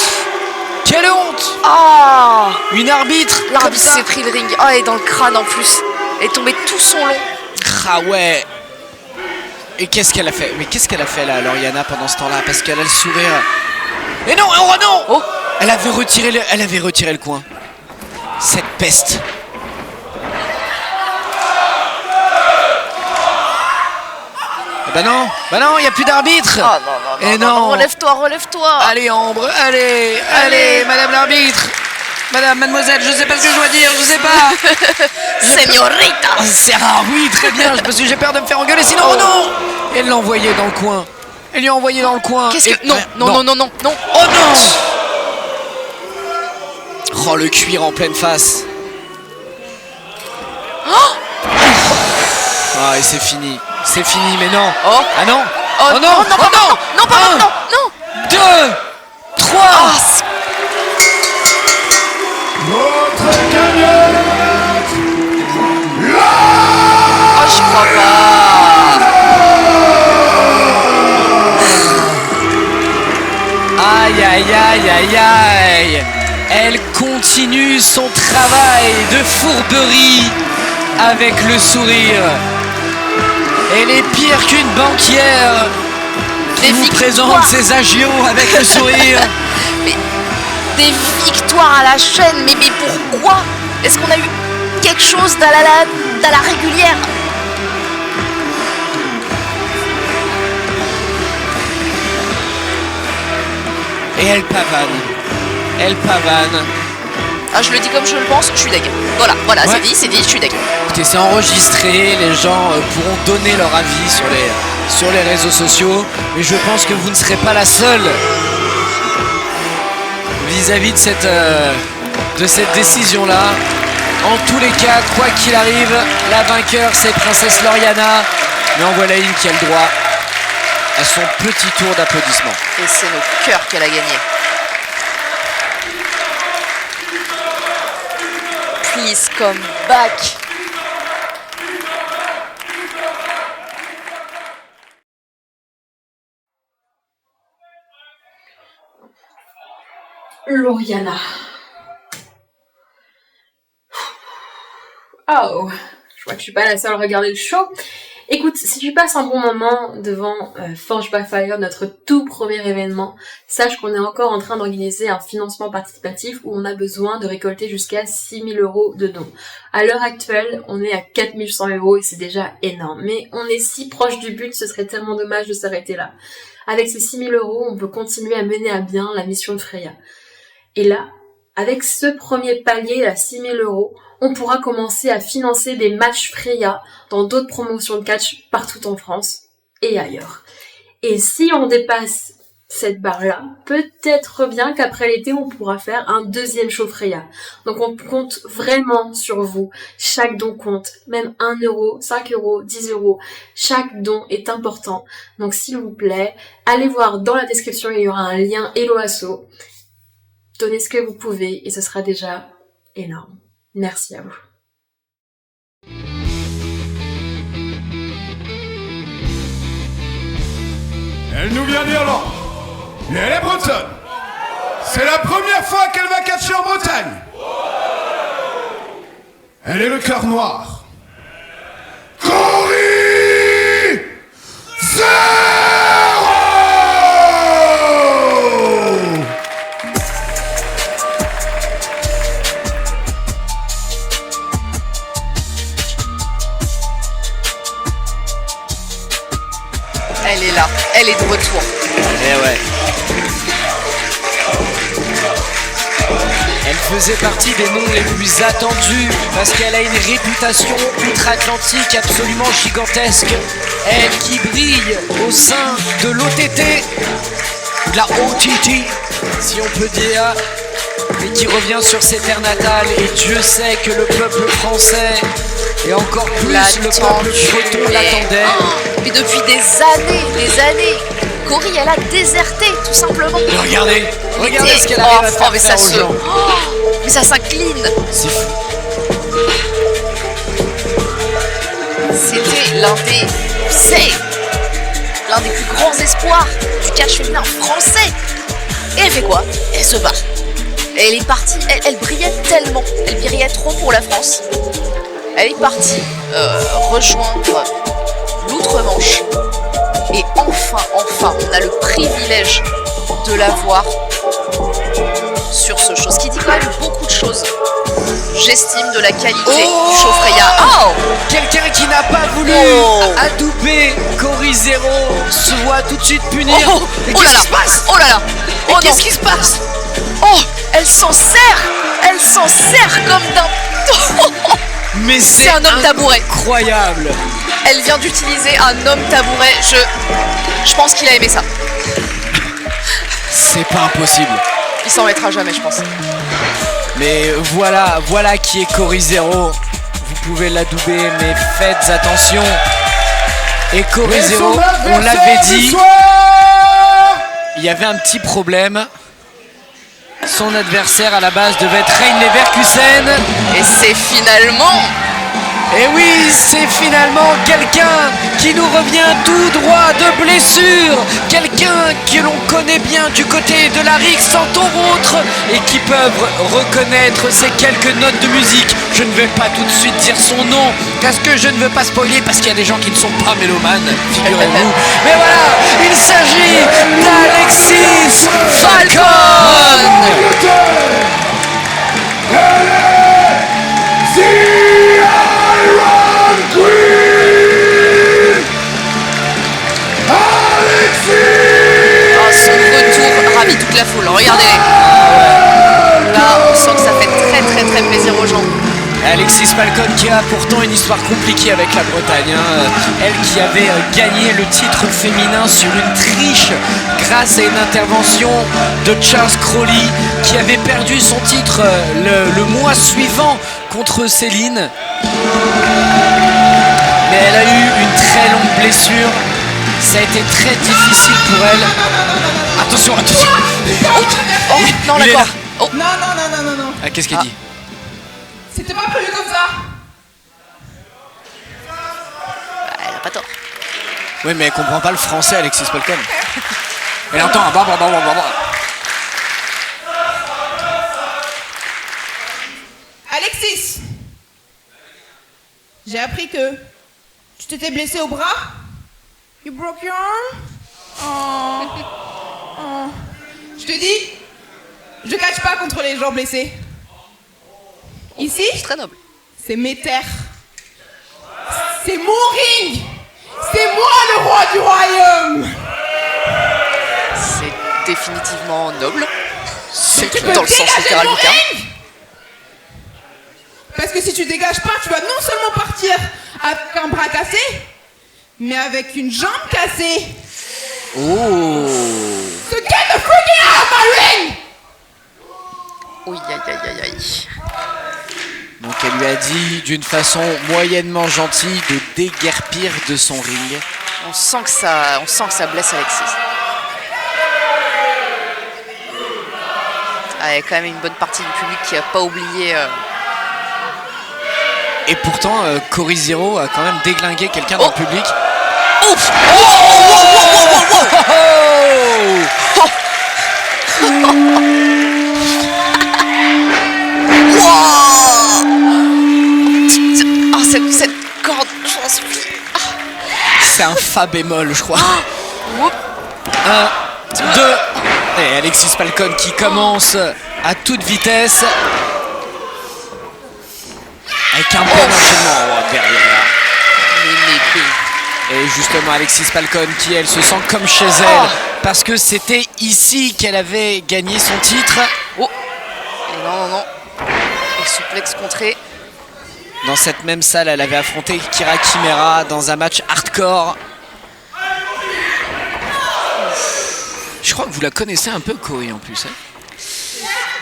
Quelle honte. Ah, Une arbitre comme l'arbitre ça. s'est pris le ring. Ah, et dans le crâne en plus. Elle est tombée tout son long. Ah ouais. Et qu'est-ce qu'elle a fait? Mais qu'est-ce qu'elle a fait là, Lauriana, pendant ce temps-là? Parce qu'elle a le sourire. Et non, oh non. Oh. Elle avait retiré le coin. Cette peste. Bah non, il n'y a plus d'arbitre. Ah non, Et non. Relève-toi. Allez Ambre, allez, madame l'arbitre. Mademoiselle, je sais pas ce que je dois dire, je sais pas. Señorita. Oh, c'est rare, oui, très bien, parce que j'ai peur de me faire engueuler, sinon, oh non. Elle l'a envoyé dans le coin. Elle lui a envoyé dans le coin. Qu'est-ce que... Non. Oh non. Oh, le cuir en pleine face. Ah, et c'est fini, mais non. Oh. Ah non. Oh non. Non, pas maintenant. Non. 2, 3. Notre gagnante, Oh, j'y crois pas. Aïe. Elle continue son travail de fourberie avec le sourire. Elle est pire qu'une banquière qui vous présente ses agios avec le sourire. Mais des victoires à la chaîne, mais pourquoi? Est-ce qu'on a eu quelque chose dans la régulière? Et elle pavane. Ah, je le dis comme je le pense, je suis deg. Voilà, Ouais. c'est dit, je suis deg. Écoutez, c'est enregistré, les gens pourront donner leur avis sur les réseaux sociaux, mais je pense que vous ne serez pas la seule vis-à-vis de cette décision-là. En tous les cas, quoi qu'il arrive, la vainqueur c'est Princesse Lauriana, mais en voilà une qui a le droit à son petit tour d'applaudissements. Et c'est nos cœurs qu'elle a gagné. Please come back. Lauriana. Oh, je vois que je suis pas la seule à regarder le show. Écoute, si tu passes un bon moment devant Forge by Fire, notre tout premier événement, sache qu'on est encore en train d'organiser un financement participatif où on a besoin de récolter jusqu'à 6 000 € de dons. À l'heure actuelle, on est à 4 100 € et c'est déjà énorme. Mais on est si proche du but, ce serait tellement dommage de s'arrêter là. Avec ces 6 000 €, on peut continuer à mener à bien la mission de Freya. Et là, avec ce premier palier à 6 000 €, on pourra commencer à financer des matchs Freya dans d'autres promotions de catch partout en France et ailleurs. Et si on dépasse cette barre-là, peut-être bien qu'après l'été, on pourra faire un deuxième show Freya. Donc on compte vraiment sur vous. Chaque don compte, même 1 €, 5 €, 10 €. Chaque don est important. Donc s'il vous plaît, allez voir dans la description, il y aura un lien Hello Asso. Donnez ce que vous pouvez et ce sera déjà énorme. Merci à vous. Elle nous vient d'Irlande, mais elle est bretonne. C'est la première fois qu'elle va catcher en Bretagne. Elle est le cœur noir. Cory Zero! Elle est là, elle est de retour. Eh ouais. Elle faisait partie des noms les plus attendus parce qu'elle a une réputation outre-Atlantique absolument gigantesque. Elle qui brille au sein de l'OTT, de la OTT, si on peut dire, et qui revient sur ses terres natales. Et Dieu sait que le peuple français et encore plus le peuple breton l'attendait. Mais depuis des années, Cory, elle a déserté, tout simplement. Et regardez ce qu'elle arrive à faire mais faire aux gens. Mais ça s'incline. C'est fou. C'était l'un des plus grands espoirs du catch féminin français. Et elle fait quoi? Elle se bat. Elle est partie, elle brillait tellement, elle brillait trop pour la France. Elle est partie rejoindre l'outre-Manche. Et enfin, on a le privilège de la voir sur ce show. Ce qui dit quand même beaucoup de choses. J'estime de la qualité du show Freya. Oh, Quelqu'un qui n'a pas voulu adouber Cory Zero se voit tout de suite punir. Mais oh là qu'est-ce là, qui se passe? oh là là, Mais oh qu'est-ce non. qui se passe? Oh, elle s'en sert comme d'un... Mais C'est un homme tabouret. Incroyable. Elle vient d'utiliser un homme tabouret. Je pense qu'il a aimé ça. C'est pas impossible. Il s'en mettra jamais, je pense. Mais voilà qui est Cory Zero. Vous pouvez l'adouber, mais faites attention. Et Cory Zero, on l'avait dit, il y avait un petit problème. Son adversaire à la base devait être Rein Leverkusen. Et c'est finalement... Et oui, c'est finalement quelqu'un qui nous revient tout droit de blessure. Quelqu'un que l'on connaît bien du côté de la Rix entre autres et qui peuvent reconnaître ces quelques notes de musique. Je ne vais pas tout de suite dire son nom parce que je ne veux pas spoiler parce qu'il y a des gens qui ne sont pas mélomanes, figurez-vous. Mais voilà, il s'agit d'Alexis Falcon. Son retour ravit toute la foule. Regardez-les. Là, on sent que ça fait très Alexis Falcon qui a pourtant une histoire compliquée avec la Bretagne. Elle qui avait gagné le titre féminin sur une triche grâce à une intervention de Charles Crawley qui avait perdu son titre le mois suivant contre Céline. Mais elle a eu une très longue blessure. Ça a été très difficile pour elle. Attention, attention. Oh, non, Il est d'accord. là. Oh. Non. Ah, qu'est-ce qu'elle dit? C'était pas prévu comme ça. Elle a pas tort. Oui, mais elle comprend pas le français, Alexis Falcon. Elle entend un Alexis, j'ai appris que tu t'étais blessé au bras. You broke your arm? Oh. Je te dis, je catch pas contre les gens blessés. Ici, C'est très noble. c'est mes terres. C'est mon ring. C'est moi le roi du royaume. C'est définitivement noble. C'est Tu peux dans le sens dégager littéral mon du terme. ring. Parce que si tu dégages pas, tu vas non seulement partir avec un bras cassé, mais avec une jambe cassée. Oh. So get the freaking out of my ring! Oui, aïe. Donc elle lui a dit d'une façon moyennement gentille de déguerpir de son ring. On sent que ça blesse Alexis. Ah, il y a quand même une bonne partie du public qui a pas oublié. Et pourtant, Cory Zero a quand même déglingué quelqu'un dans le public. Ouf! Oh, cette corde, j'en supplie. C'est un fa bémol, je crois. 1, 2. Et Alexis Falcon qui commence à toute vitesse. Avec un bon enchaînement derrière. Et justement Alexis Falcon qui elle se sent comme chez elle parce que c'était ici qu'elle avait gagné son titre. Oh! Et non. Et souplex contré. Dans cette même salle, elle avait affronté Kira Kimera dans un match hardcore. Je crois que vous la connaissez un peu, Cory, en plus. Hein.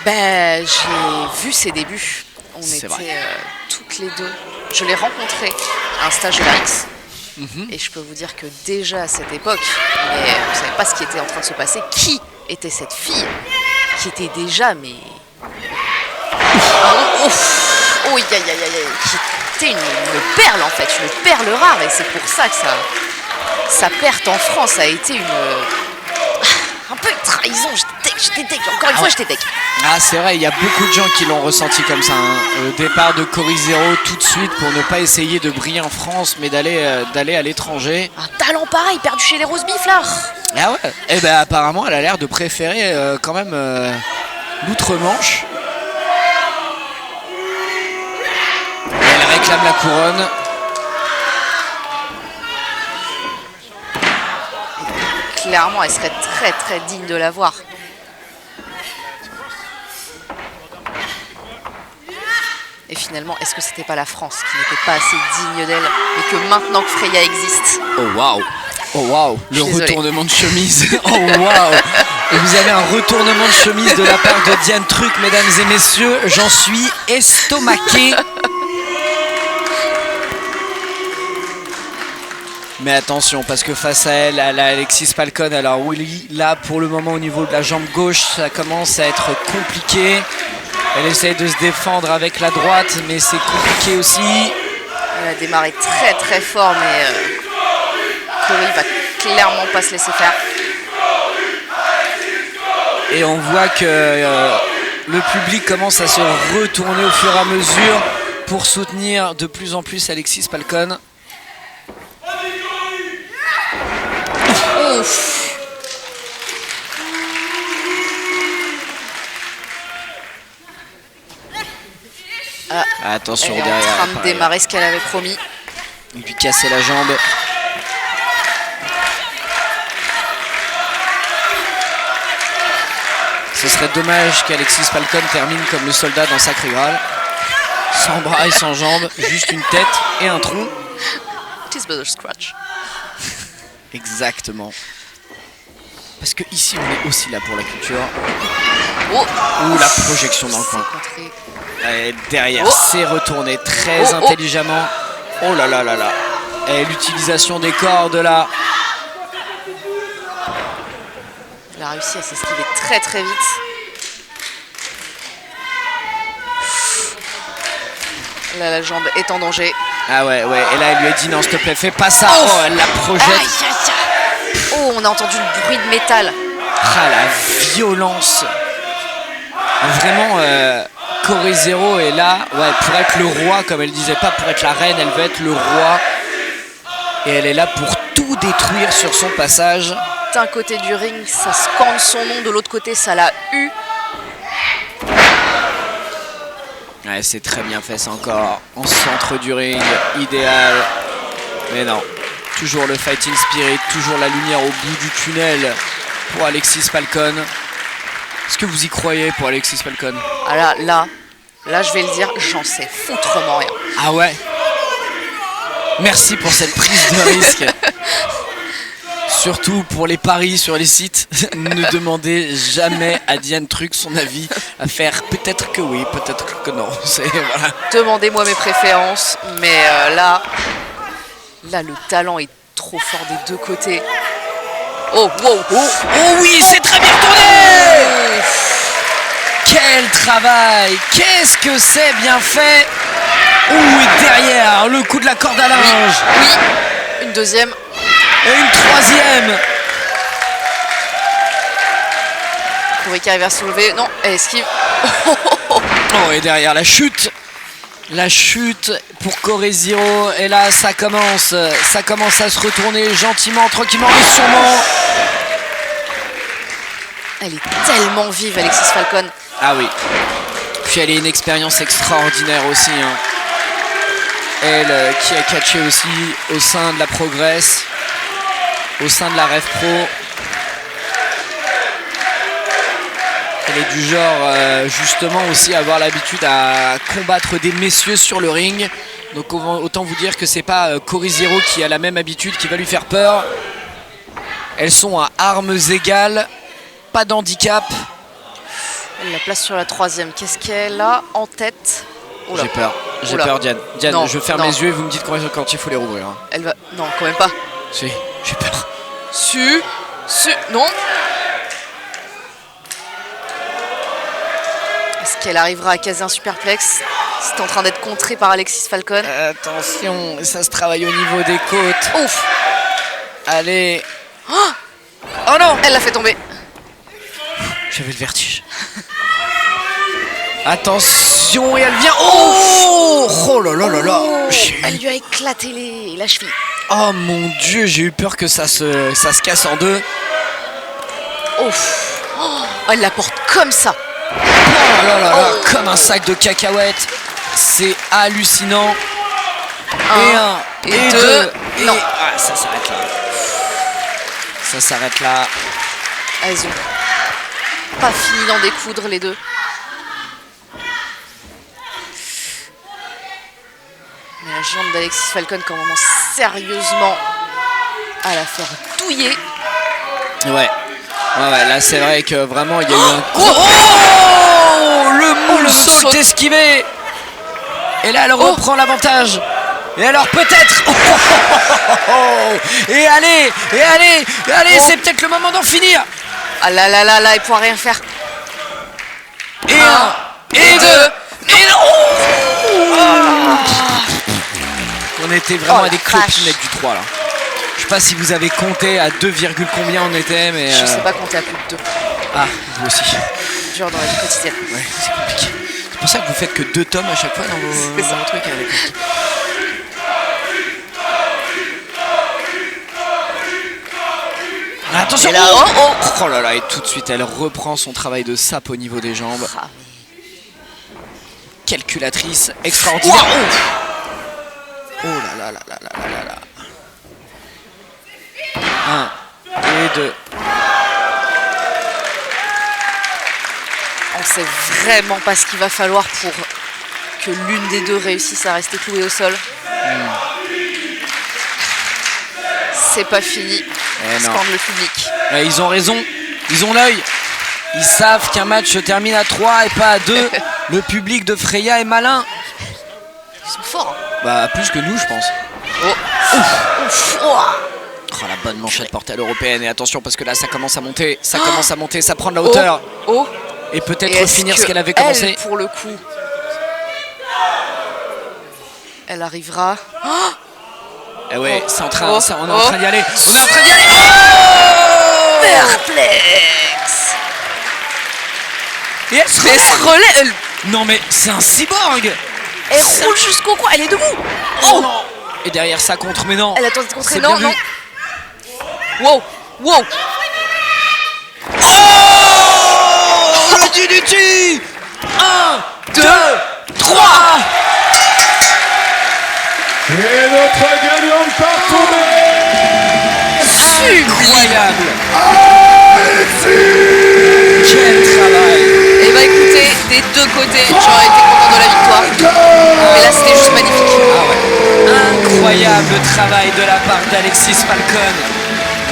Ben, j'ai vu ses débuts. On C'est était vrai. toutes les deux. Je l'ai rencontrée à un stage de l'AX. Et je peux vous dire que déjà à cette époque, mais on ne savait pas ce qui était en train de se passer. Qui était cette fille qui était déjà, mais... Oh, qui était une perle en fait, une perle rare. Et c'est pour ça que sa perte en France a été un peu une trahison. J'étais deg. Encore une fois, j'étais deg. Ah, c'est vrai, il y a beaucoup de gens qui l'ont ressenti comme ça. Le départ de Cory Zero tout de suite pour ne pas essayer de briller en France, mais d'aller à l'étranger. Un talent pareil, perdu chez les Rosebifs là. Ah ouais. Et ben apparemment, elle a l'air de préférer quand même l'outre-Manche. Elle réclame la couronne. Clairement, elle serait très très digne de l'avoir. Et finalement, est-ce que c'était pas la France qui n'était pas assez digne d'elle et que maintenant que Freya existe? Oh waouh. Oh waouh. Le Je suis désolée. retournement de chemise. Oh waouh. Et vous avez un retournement de chemise de la part de Diane Truc, mesdames et messieurs. J'en suis estomaqué. Mais attention, parce que face à elle, elle a Alexis Falcon. Alors oui, là, pour le moment, au niveau de la jambe gauche, ça commence à être compliqué. Elle essaye de se défendre avec la droite, mais c'est compliqué aussi. Elle a démarré très très fort, mais Cory va clairement pas se laisser faire. Et on voit que le public commence à se retourner au fur et à mesure pour soutenir de plus en plus Alexis Falcon. Ouf. Attention Elle est derrière. en train de pareil. démarrer ce qu'elle avait promis. Il lui cassait la jambe. Ce serait dommage qu'Alexis Falcon termine comme le soldat dans Sacré Graal. Sans bras et sans jambes, juste une tête et un tronc. It is better scratch. Exactement. Parce que ici, on est aussi là pour la culture. Oh, Ou la projection dans le coin. contré. Et derrière, Oh. c'est retourné très Oh, oh. intelligemment. Oh là là là là. Et l'utilisation des cordes là. Il a réussi à s'esquiver très très vite. Là, la jambe est en danger. Ah ouais, ouais. Et là, elle lui a dit non, s'il te plaît, fais pas ça. Oh. Oh, elle la projette. Aïe, aïe, aïe. Oh, on a entendu le bruit de métal. Ah, la violence. Vraiment, Corée Zero est là, ouais, pour être le roi, comme elle disait, pas pour être la reine, elle veut être le roi. Et elle est là pour tout détruire sur son passage. D'un côté du ring, ça scande son nom, de l'autre côté, ça l'a eu. Ouais, c'est très bien fait, ça encore. En centre du ring, idéal. Mais non, toujours le fighting spirit, toujours la lumière au bout du tunnel pour Alexis Falcon. Est-ce que vous y croyez pour Alexis Falcon? Ah là, je vais le dire, j'en sais foutrement rien. Ah ouais? Merci pour cette prise de risque. Surtout pour les paris sur les sites, ne demandez jamais à Diane Truc son avis à faire. Peut-être que oui, peut-être que non. Voilà. Demandez-moi mes préférences, mais là, le talent est trop fort des deux côtés. Oh, wow. Oh oui, c'est très bien tourné. Quel travail. Qu'est-ce que c'est bien fait. Ouh, et derrière, le coup de la corde à linge. Oui, une deuxième. Et une troisième. Corée qui arrive à se soulever. Non, elle esquive. Oh, et derrière la chute. La chute pour Corée Zero. Et là, ça commence à se retourner gentiment, tranquillement, mais sûrement. Elle est tellement vive, Alexis Falcon. Ah oui. Puis elle est une expérience extraordinaire aussi. Hein. Elle qui a catché aussi au sein de la Progress, au sein de la Rev Pro. Elle est du genre justement aussi à avoir l'habitude à combattre des messieurs sur le ring. Donc autant vous dire que c'est pas Corée Zero qui a la même habitude qui va lui faire peur. Elles sont à armes égales, pas d'handicap. Elle la place sur la troisième. Qu'est-ce qu'elle a en tête? Oula. J'ai Oula. peur Diane. Diane, Non, je ferme non. les yeux et vous me dites quand il faut les rouvrir. Hein. Elle va... Non, quand même pas. Si, j'ai peur. Non. Est-ce qu'elle arrivera à caser un superplex? C'est en train d'être contré par Alexis Falcon. Attention, ça se travaille au niveau des côtes. Ouf. Allez. Oh non, elle l'a fait tomber. J'avais le vertige. Attention, et elle vient. Oh, oh là là là là. Elle lui a éclaté la cheville. Oh mon dieu, j'ai eu peur que ça se casse en deux. Ouf. Oh, elle la porte comme ça. Oh là là là, comme un sac de cacahuètes. C'est hallucinant. Un, et deux. Et... Non. Ah, ça s'arrête là. Ça s'arrête là. Elles ont pas fini d'en découdre les deux. Mais la jambe d'Alexis Falcon commence sérieusement à la faire douiller. Ouais. Ouais, là c'est vrai que vraiment il y a eu un coup. Oh, le moonsault esquivé. Et là elle reprend l'avantage. Et alors peut-être. Et allez, c'est peut-être le moment d'en finir. Ah là là là là, il pourra rien faire. Et un, et deux, et non. On était vraiment à des clopinettes du 3 là. Je sais pas si vous avez compté à 2, combien on était, mais. Je sais pas compter à plus de 2. Ah, vous aussi. Dur dans la vie quotidienne. Ouais, c'est compliqué. C'est pour ça que vous faites que 2 tomes à chaque fois dans vos trucs. Attention. Et là, oh là là, et tout de suite elle reprend son travail de sape au niveau des jambes. Calculatrice extraordinaire. Oh là là là là là là là. 1 et 2. On sait vraiment pas ce qu'il va falloir pour que l'une des deux réussisse à rester clouée au sol. C'est pas fini. Scande le public. Ils ont raison, ils ont l'œil. Ils savent qu'un match se termine à 3 et pas à 2. Le public de Freya est malin. Ils sont forts. Bah plus que nous je pense. Oh, la bonne manchette portée à l'européenne. Et attention parce que là ça commence à monter. Ça commence à monter, ça prend de la hauteur. Et peut-être finir ce qu'elle avait commencé. Elle, pour le coup, elle arrivera. Eh ouais, c'est en train, on est en train d'y aller. On est en train d'y aller. Perplexe. Et elle se relève. Non mais c'est un cyborg. Elle roule jusqu'au coin. Elle est debout. Non. Et derrière ça contre, mais non. Elle attend de contrer. Non. Wow. Le DDT. 1, 2, 3. Et notre gagnante par tournée. Incroyable. Alexis. Quel travail. Et bah écoutez, des deux côtés, j'aurais été content de la victoire. Mais là c'était juste magnifique. Incroyable travail de la part d'Alexis Falcon.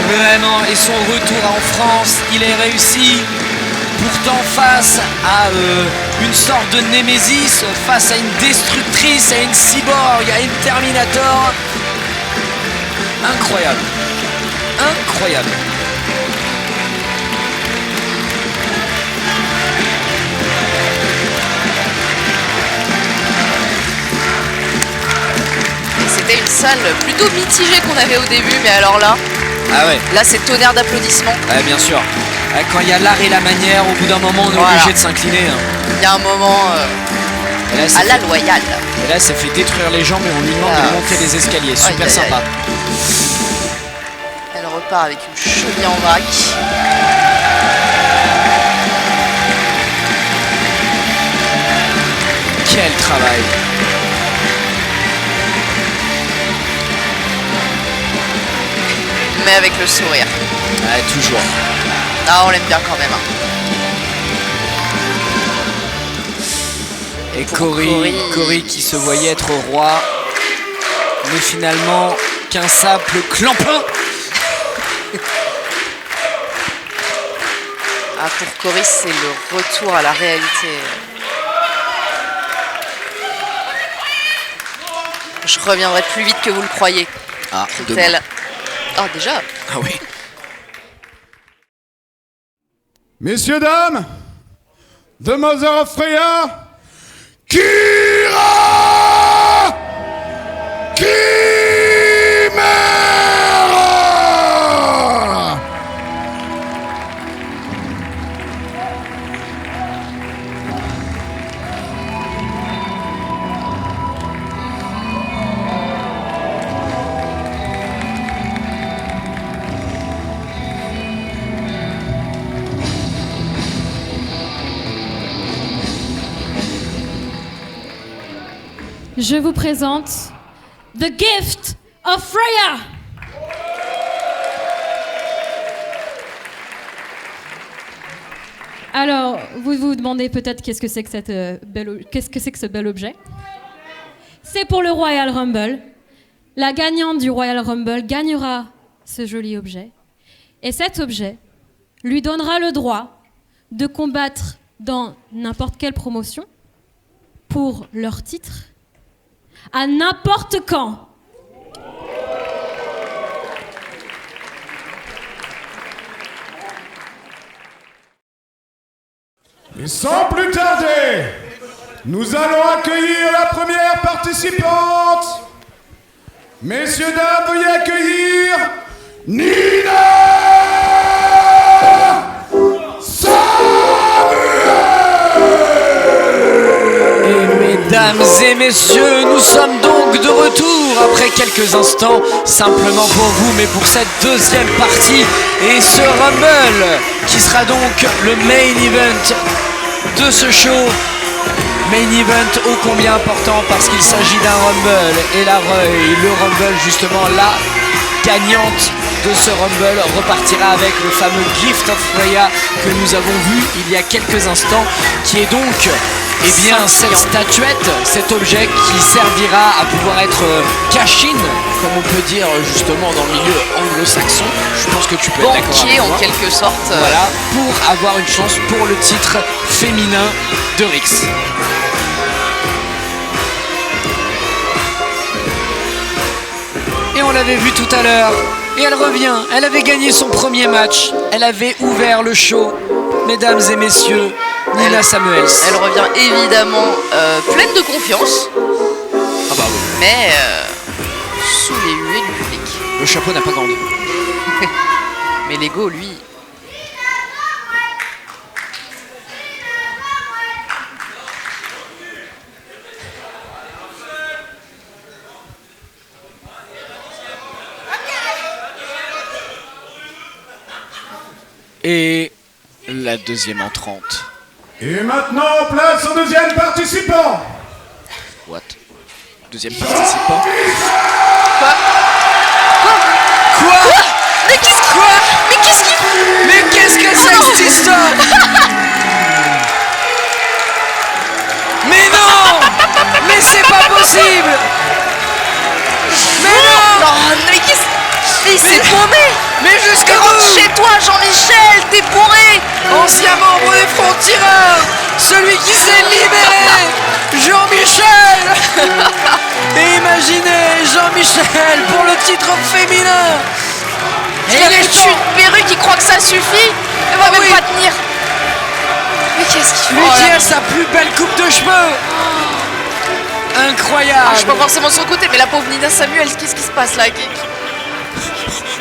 Vraiment, et son retour en France, il est réussi. Pourtant face à une sorte de némésis, face à une destructrice, à une cyborg, à une Terminator. Incroyable. Incroyable. C'était une salle plutôt mitigée qu'on avait au début, mais alors là, là c'est tonnerre d'applaudissements. Bien sûr. Quand il y a l'art et la manière, au bout d'un moment, on est obligé de s'incliner. Il y a un moment à la loyale. Et là, ça fait détruire les jambes et on lui demande de monter les escaliers. Super sympa. Elle repart avec une cheville en vrac. Quel travail. Mais avec le sourire. Toujours. Ah, on l'aime bien quand même. Et Cory qui se voyait être roi, mais finalement qu'un simple clampin. Pour Cory, c'est le retour à la réalité. Je reviendrai plus vite que vous le croyez. Déjà. Ah oui. Messieurs, dames, The Mother of Freya, Kyra Chimera. Je vous présente The Gift of Freya. Alors, vous vous demandez peut-être qu'est-ce que c'est que ce bel objet. C'est pour le Royal Rumble. La gagnante du Royal Rumble gagnera ce joli objet. Et cet objet lui donnera le droit de combattre dans n'importe quelle promotion pour leur titre à n'importe quand. Et sans plus tarder, nous allons accueillir la première participante. Messieurs, dames, veuillez accueillir Nina Mesdames et messieurs, nous sommes donc de retour après quelques instants, simplement pour vous, mais pour cette deuxième partie et ce Rumble qui sera donc le main event de ce show. Main event ô combien important parce qu'il s'agit d'un Rumble et le Rumble justement la gagnante de ce Rumble repartira avec le fameux Gift of Freya que nous avons vu il y a quelques instants, qui est donc cette statuette, cet objet qui servira à pouvoir être cash-in, comme on peut dire justement dans le milieu anglo-saxon. Je pense que tu peux être d'accord avec en moi. quelque sorte. Voilà, pour avoir une chance pour le titre féminin de Rix. Et on l'avait vu tout à l'heure. Et elle revient. Elle avait gagné son premier match. Elle avait ouvert le show. Mesdames et messieurs, Nina Samuels. Elle revient évidemment pleine de confiance. Ah bah oui. Mais sous les huées du public. Le chapeau n'a pas grandi. Mais l'ego, lui... Et la deuxième entrante. Et maintenant, on place au deuxième participant. What? Deuxième participant. Quoi? Mais qu'est-ce qu'il... Mais qu'est-ce que c'est que cette histoire? Mais non! Mais c'est pas possible! Mais non! Mais qu'est-ce... Mais c'est paumé! Mais jusqu'à rentre chez toi, Jean-Michel, t'es bourré! Ancien membre des francs-tireurs, celui qui s'est libéré, Jean-Michel. Et imaginez Jean-Michel pour le titre féminin. Et il est une perruque qui croit que ça suffit. Elle va même pas tenir. Mais qu'est-ce qu'il Lui fait? qui a sa plus belle coupe de cheveux. Incroyable. Je suis pas forcément de son côté, mais la pauvre Nina Samuels, qu'est-ce qui se passe là?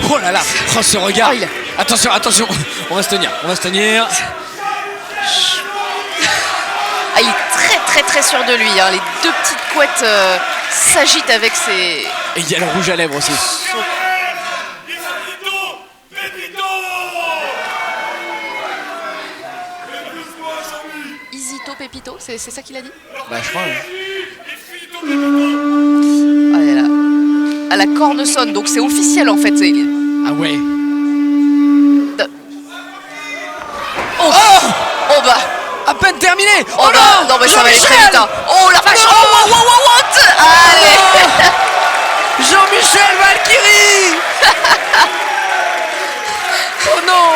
Oh là là, oh ce regard. Attention, attention, on va se tenir, Ah, il est très très très sûr de lui, hein. Les deux petites couettes s'agitent avec ses... Et il y a le rouge à lèvres aussi. Isito Pepito, c'est ça qu'il a dit? Bah je crois. Ah là là. À la corne-sonne, donc c'est officiel en fait. Ah ouais. Oh bah. À peine terminé. Oh bah, non mais ça va aller très vite, hein. Oh la vache. Oh what? Allez. Jean-Michel Valkyrie. Oh non.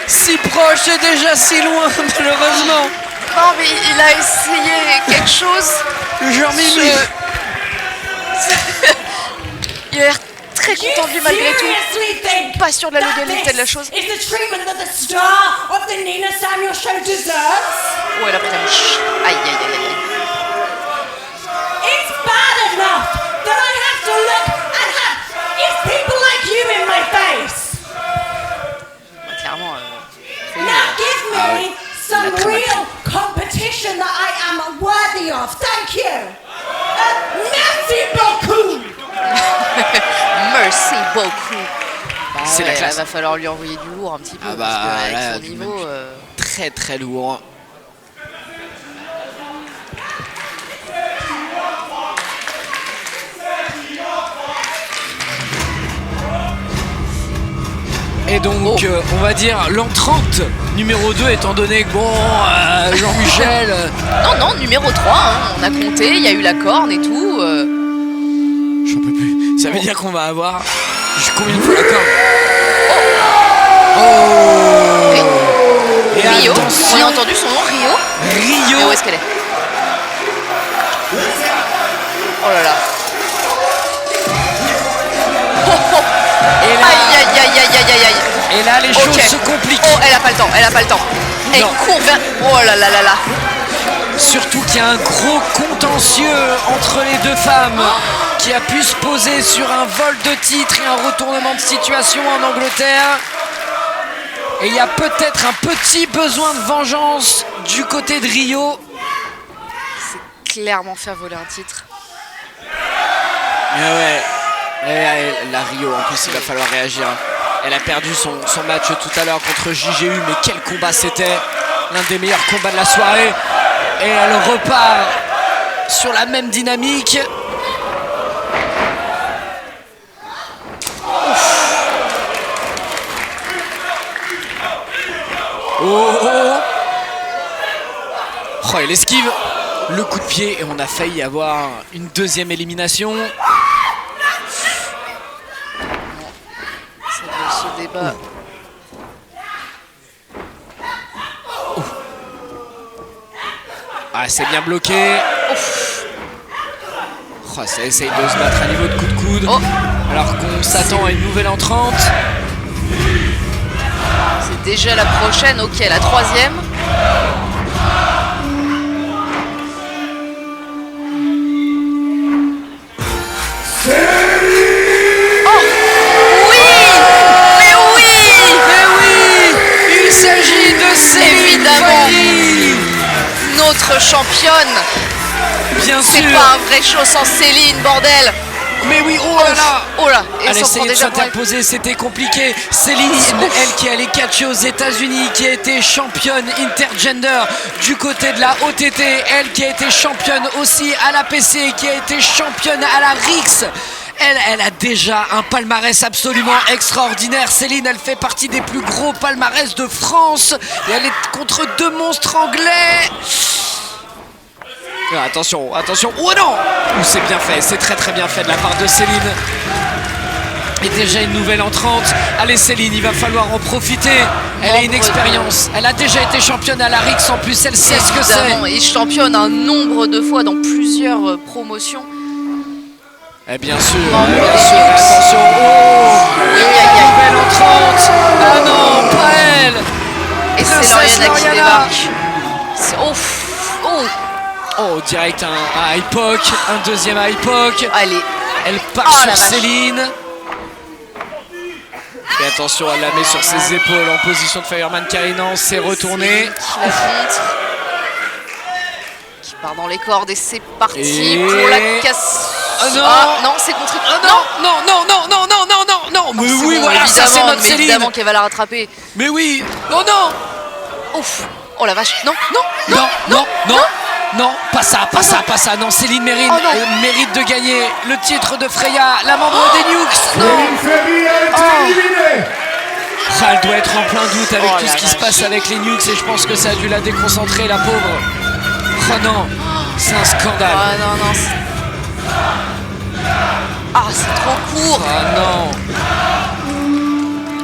Si proche et déjà si loin, malheureusement. Non mais il a essayé quelque chose. Jean-Mimi. Il a l'air très content de lui malgré tout. Pas sûr de la légalité de la chose. Oh, elle a pris la mouche. Aïe aïe aïe aïe. It's bad enough that I have to look and have people like you in my face. Clairement. Now give me some real competition that I am worthy of. Thank you. Merci beaucoup. Merci beaucoup. Bah C'est la classe. Il va falloir lui envoyer du lourd un petit peu. Ah bah, parce que avec là, son niveau. très très lourd. Et donc, on va dire l'entrante numéro 2, étant donné que Jean-Michel... Non, numéro 3, hein, on a compté, il y a eu la corne et tout. J'en peux plus. Ça veut dire qu'on va avoir... Combien de fois la corne? Et Rio, attention. on a entendu son nom, Rio. Rio. Mais où est-ce qu'elle est? Oh là là. Et là, aïe aïe aïe aïe aïe aïe aïe. Et là, les choses se compliquent. Oh, elle a pas le temps, elle a pas le temps. Elle court vers... Oh là là là là. Surtout qu'il y a un gros contentieux entre les deux femmes qui a pu se poser sur un vol de titre et un retournement de situation en Angleterre. Et il y a peut-être un petit besoin de vengeance du côté de Rio. C'est clairement faire voler un titre. Ouais. La Rio, en plus, il va falloir réagir. Elle a perdu son match tout à l'heure contre JGU, mais quel combat c'était! L'un des meilleurs combats de la soirée. Et elle repart sur la même dynamique. Oh, elle esquive le coup de pied et on a failli avoir une deuxième élimination. Ce débat. Ah, c'est bien bloqué. Oh, ça essaye de se battre à niveau de coup de coude. Alors qu'on s'attend à une nouvelle entrante. C'est déjà la prochaine, ok, la troisième. Il s'agit de Céline Faye, notre championne. Bien sûr. C'est pas un vrai show sans Céline, bordel. Mais oui, oh là là. Oh là. Et elle s'en prend essayait de déjà pour elle. s'interposer, c'était compliqué. Céline, elle qui allait catcher aux États-Unis, qui a été championne intergender du côté de la OTT, elle qui a été championne aussi à la PC, qui a été championne à la RIX. Elle a déjà un palmarès absolument extraordinaire. Céline, elle fait partie des plus gros palmarès de France. Et elle est contre deux monstres anglais. Ah, attention, attention. Oh non! C'est bien fait, c'est très très bien fait de la part de Céline. Et déjà une nouvelle entrante. Allez Céline, il va falloir en profiter. Elle a une expérience. Elle a déjà été championne à la RIX en plus, elle sait ce que c'est. Et championne un nombre de fois dans plusieurs promotions. Et bien sûr, attention. Oh, nouvelle entrante. Ah non, pas elle. Et c'est Lauriana qui débarque. Oh, direct un high poke, un deuxième high poke. Allez. Elle part sur Céline. Et attention, elle la met sur ses épaules en position de Fireman Carry-Non. C'est retourné. Qui la contre. Qui part dans les cordes et c'est parti pour la casse. Oh non. Ah non, c'est contre. Non. Mais oui, bon, voilà, ça c'est notre Céline. Évidemment qu'elle va la rattraper. Mais oui. Oh non. Ouf. Oh la vache. Non. Non, pas ça. Non, Céline mérite de gagner le titre de Freya, la membre des Nukes. Céline Ferry a été éliminée. Elle doit être en plein doute avec tout ce qui se passe avec les Nukes et je pense que ça a dû la déconcentrer, la pauvre. Oh non, c'est un scandale. Ah non. Ah, c'est trop court. Ah non.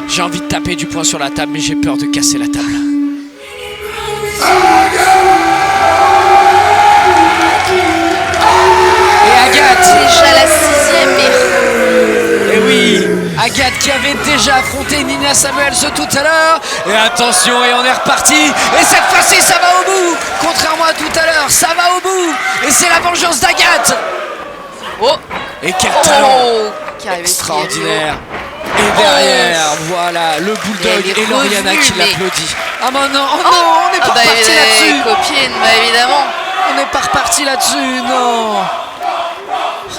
J'ai envie de taper du poing sur la table, mais j'ai peur de casser la table. Agathe, déjà la 6e. Et oui, Agathe qui avait déjà affronté Nina Samuels tout à l'heure. Et attention, et on est reparti. Et cette fois-ci, ça va au bout. Contrairement à tout à l'heure, ça va au bout. Et c'est la vengeance d'Agathe. Et quel talent extraordinaire. Et derrière, voilà, le bulldog et Lauriana qui l'applaudit. Ah mais non, on n'est pas reparti là-dessus. Copine, évidemment. On n'est pas reparti là-dessus, non.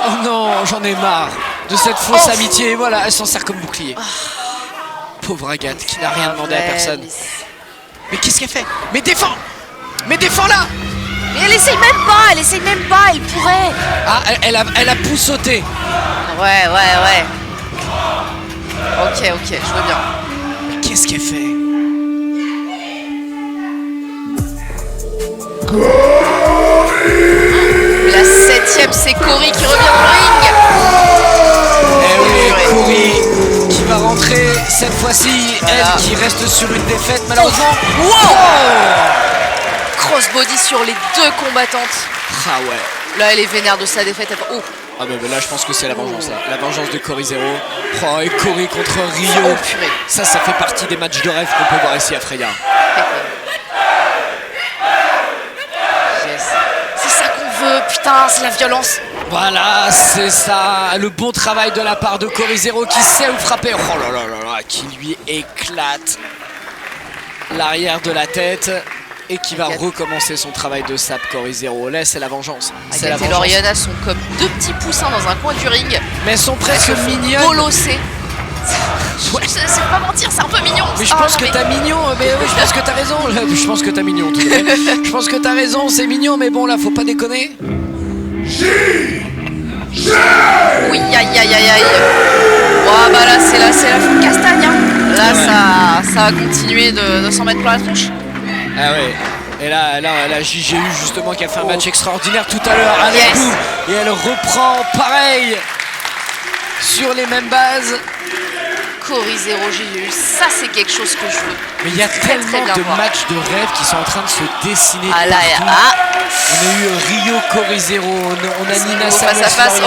Oh non, j'en ai marre de cette fausse amitié. Voilà, elle s'en sert comme bouclier. Pauvre Agathe qui n'a rien demandé à personne. Mais qu'est-ce qu'elle fait? Mais défends-la. Mais elle essaye même pas, elle pourrait. Ah, elle a poussauté. Ouais. Ok, je veux bien. Mais qu'est-ce qu'elle fait? La 7e, c'est Cory qui revient au ring. Eh oui, Cory qui va rentrer cette fois-ci. Voilà. Elle qui reste sur une défaite malheureusement. Crossbody sur les deux combattantes. Ah ouais. Là, elle est vénère de sa défaite. Ah mais là je pense que c'est la vengeance là. La vengeance de Cory Zero. Oh, et Cory contre Rio. Ça fait partie des matchs de rêve qu'on peut voir ici à Freya. C'est ça qu'on veut, putain, c'est la violence. Voilà, c'est ça. Le bon travail de la part de Cory Zero qui sait où frapper. Oh là là, qui lui éclate l'arrière de la tête. Et qui va recommencer son travail de sap, Cory Zero. Là, c'est la vengeance. Agathe et Lauriana sont comme deux petits poussins dans un coin du ring. Mais elles sont presque mignonnes. Bolossées. Ouais. C'est pas mentir, c'est un peu mignon. Mais je pense que t'as mignon. Mais oui, je pense que t'as raison. Je pense que t'as mignon. Je pense que t'as raison, c'est mignon. Mais bon, là, faut pas déconner. Oui, aïe. Oh, bah là, c'est la foule castagne. Hein. Là, ça va continuer de s'en mettre plein la tronche. Ah ouais. Et là, la JGU justement qui a fait un match extraordinaire tout à l'heure avec nous. Et elle reprend pareil sur les mêmes bases. Corizero JGU, ça c'est quelque chose que je veux. Mais il y a tellement de matchs de rêve qui sont en train de se dessiner là, partout. On a eu Rio Corizero, on a Nina Samuels face à face.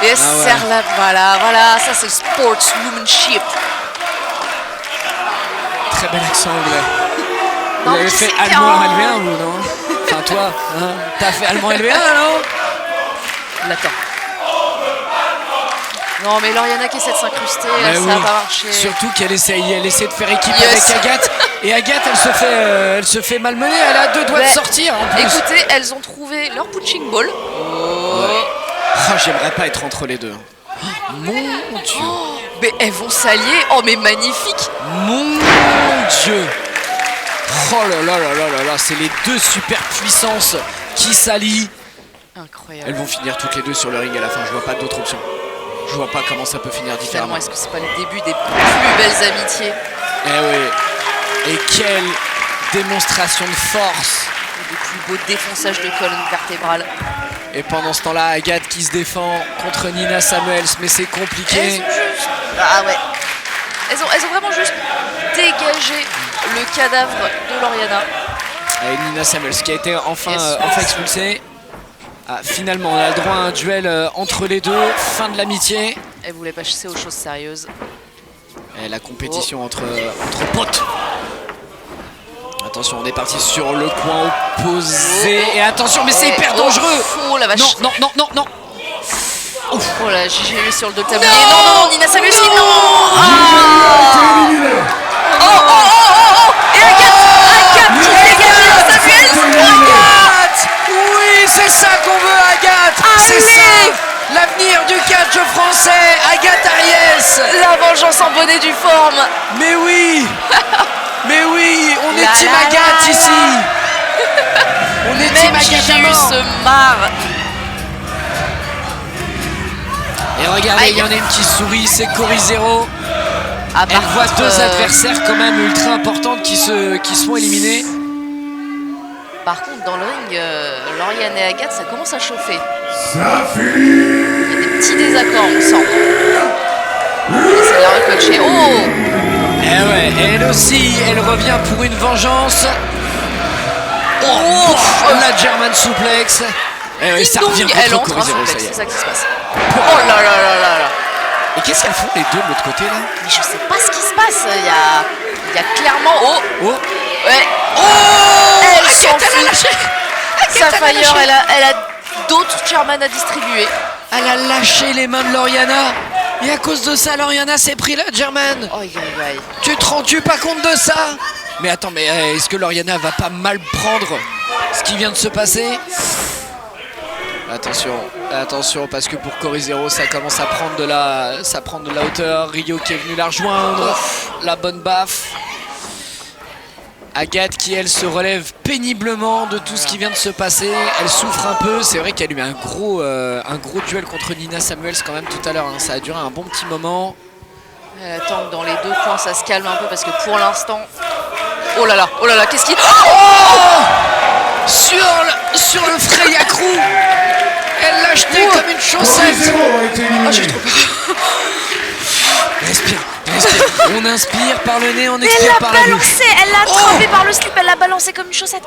Et Serre-la, voilà, ça c'est sportswomanship. Très bel accent anglais. Non, vous avez fait allemand LV1 ou non? Enfin toi, hein, t'as fait allemand LV1 non? L'attends. Non mais Lauriana qui essaie de s'incruster, ça va pas marcher. Surtout qu'elle essaie de faire équipe avec Agathe. Et Agathe elle se fait malmener, elle a 2 doigts de sortir en plus. Écoutez, elles ont trouvé leur punching ball. J'aimerais pas être entre les deux. Mon Dieu. Mais elles vont s'allier. Oh mais magnifique. Mon Dieu. Oh là, c'est les 2 super puissances qui s'allient. Incroyable. Elles vont finir toutes les 2 sur le ring à la fin, je vois pas d'autre option. Je vois pas comment ça peut finir différemment. Est-ce que c'est pas le début des plus belles amitiés? Eh oui. Et quelle démonstration de force. Et des plus beaux défonçages de colonne vertébrale. Et pendant ce temps-là, Agathe qui se défend contre Nina Samuels, mais c'est compliqué. Elles ont vraiment juste dégagé le cadavre de Lauriana. Et Nina Samuels qui a été enfin expulsée. Finalement, on a le droit à un duel entre les deux. Fin de l'amitié. Elle voulait pas chasser aux choses sérieuses. Et la compétition entre potes. Attention, on est parti sur le coin opposé. Et attention, mais c'est hyper dangereux. Oh la vache. Non. Oh la JGU sur le dos de tablier. Non, Nina Samuels, non. Et Agathe qui dégage Nina Samuels. Oui, c'est ça qu'on veut, Agathe. C'est ça. L'avenir du catch français, Agathe Ariès. La vengeance en bonne et due forme. Mais oui. On est team Agathe ici. On est team Agathe à mort. Se marre. Et regardez, il y en a une qui sourit, c'est Corizero. Elle voit 2 adversaires quand même ultra importantes qui se font éliminer. Par contre, dans le ring, Lauriane et Agathe, ça commence à chauffer. Il y a des petits désaccords, on sent. Et ça l'a recoaché. Eh ouais, elle aussi, elle revient pour une vengeance. La German suplex. Eh ouais, ça revient elle contre entre un Corizero, suplex, c'est ça qui se passe. Oh là là. Et qu'est-ce qu'elles font les 2 de l'autre côté là? Mais je sais pas ce qui se passe. Il y a clairement. Ouais. Elle s'en fout. Sapphire, elle a d'autres German à distribuer. Elle a lâché les mains de Lauriana. Et à cause de ça, Lauriana s'est pris la German. Aïe. Tu te rends-tu pas compte de ça? Mais attends, est-ce que Lauriana va pas mal prendre ce qui vient de se passer? Attention, parce que pour Corizero, ça commence à prendre de la hauteur. Rio qui est venu la rejoindre. La bonne baffe. Agathe qui, elle, se relève péniblement de tout ce qui vient de se passer. Elle souffre un peu. C'est vrai qu'elle a eu un gros duel contre Nina Samuels quand même tout à l'heure. Ça a duré un bon petit moment. Elle attend que dans les 2 coins, ça se calme un peu parce que pour l'instant... Oh là là, qu'est-ce qu'il... Sur le Freya Crew. Elle l'a jeté comme une chaussette. J'ai trop peur. Respire. On inspire par le nez, on expire par la bouche. Elle l'a attrapé par le slip, elle l'a balancé comme une chaussette.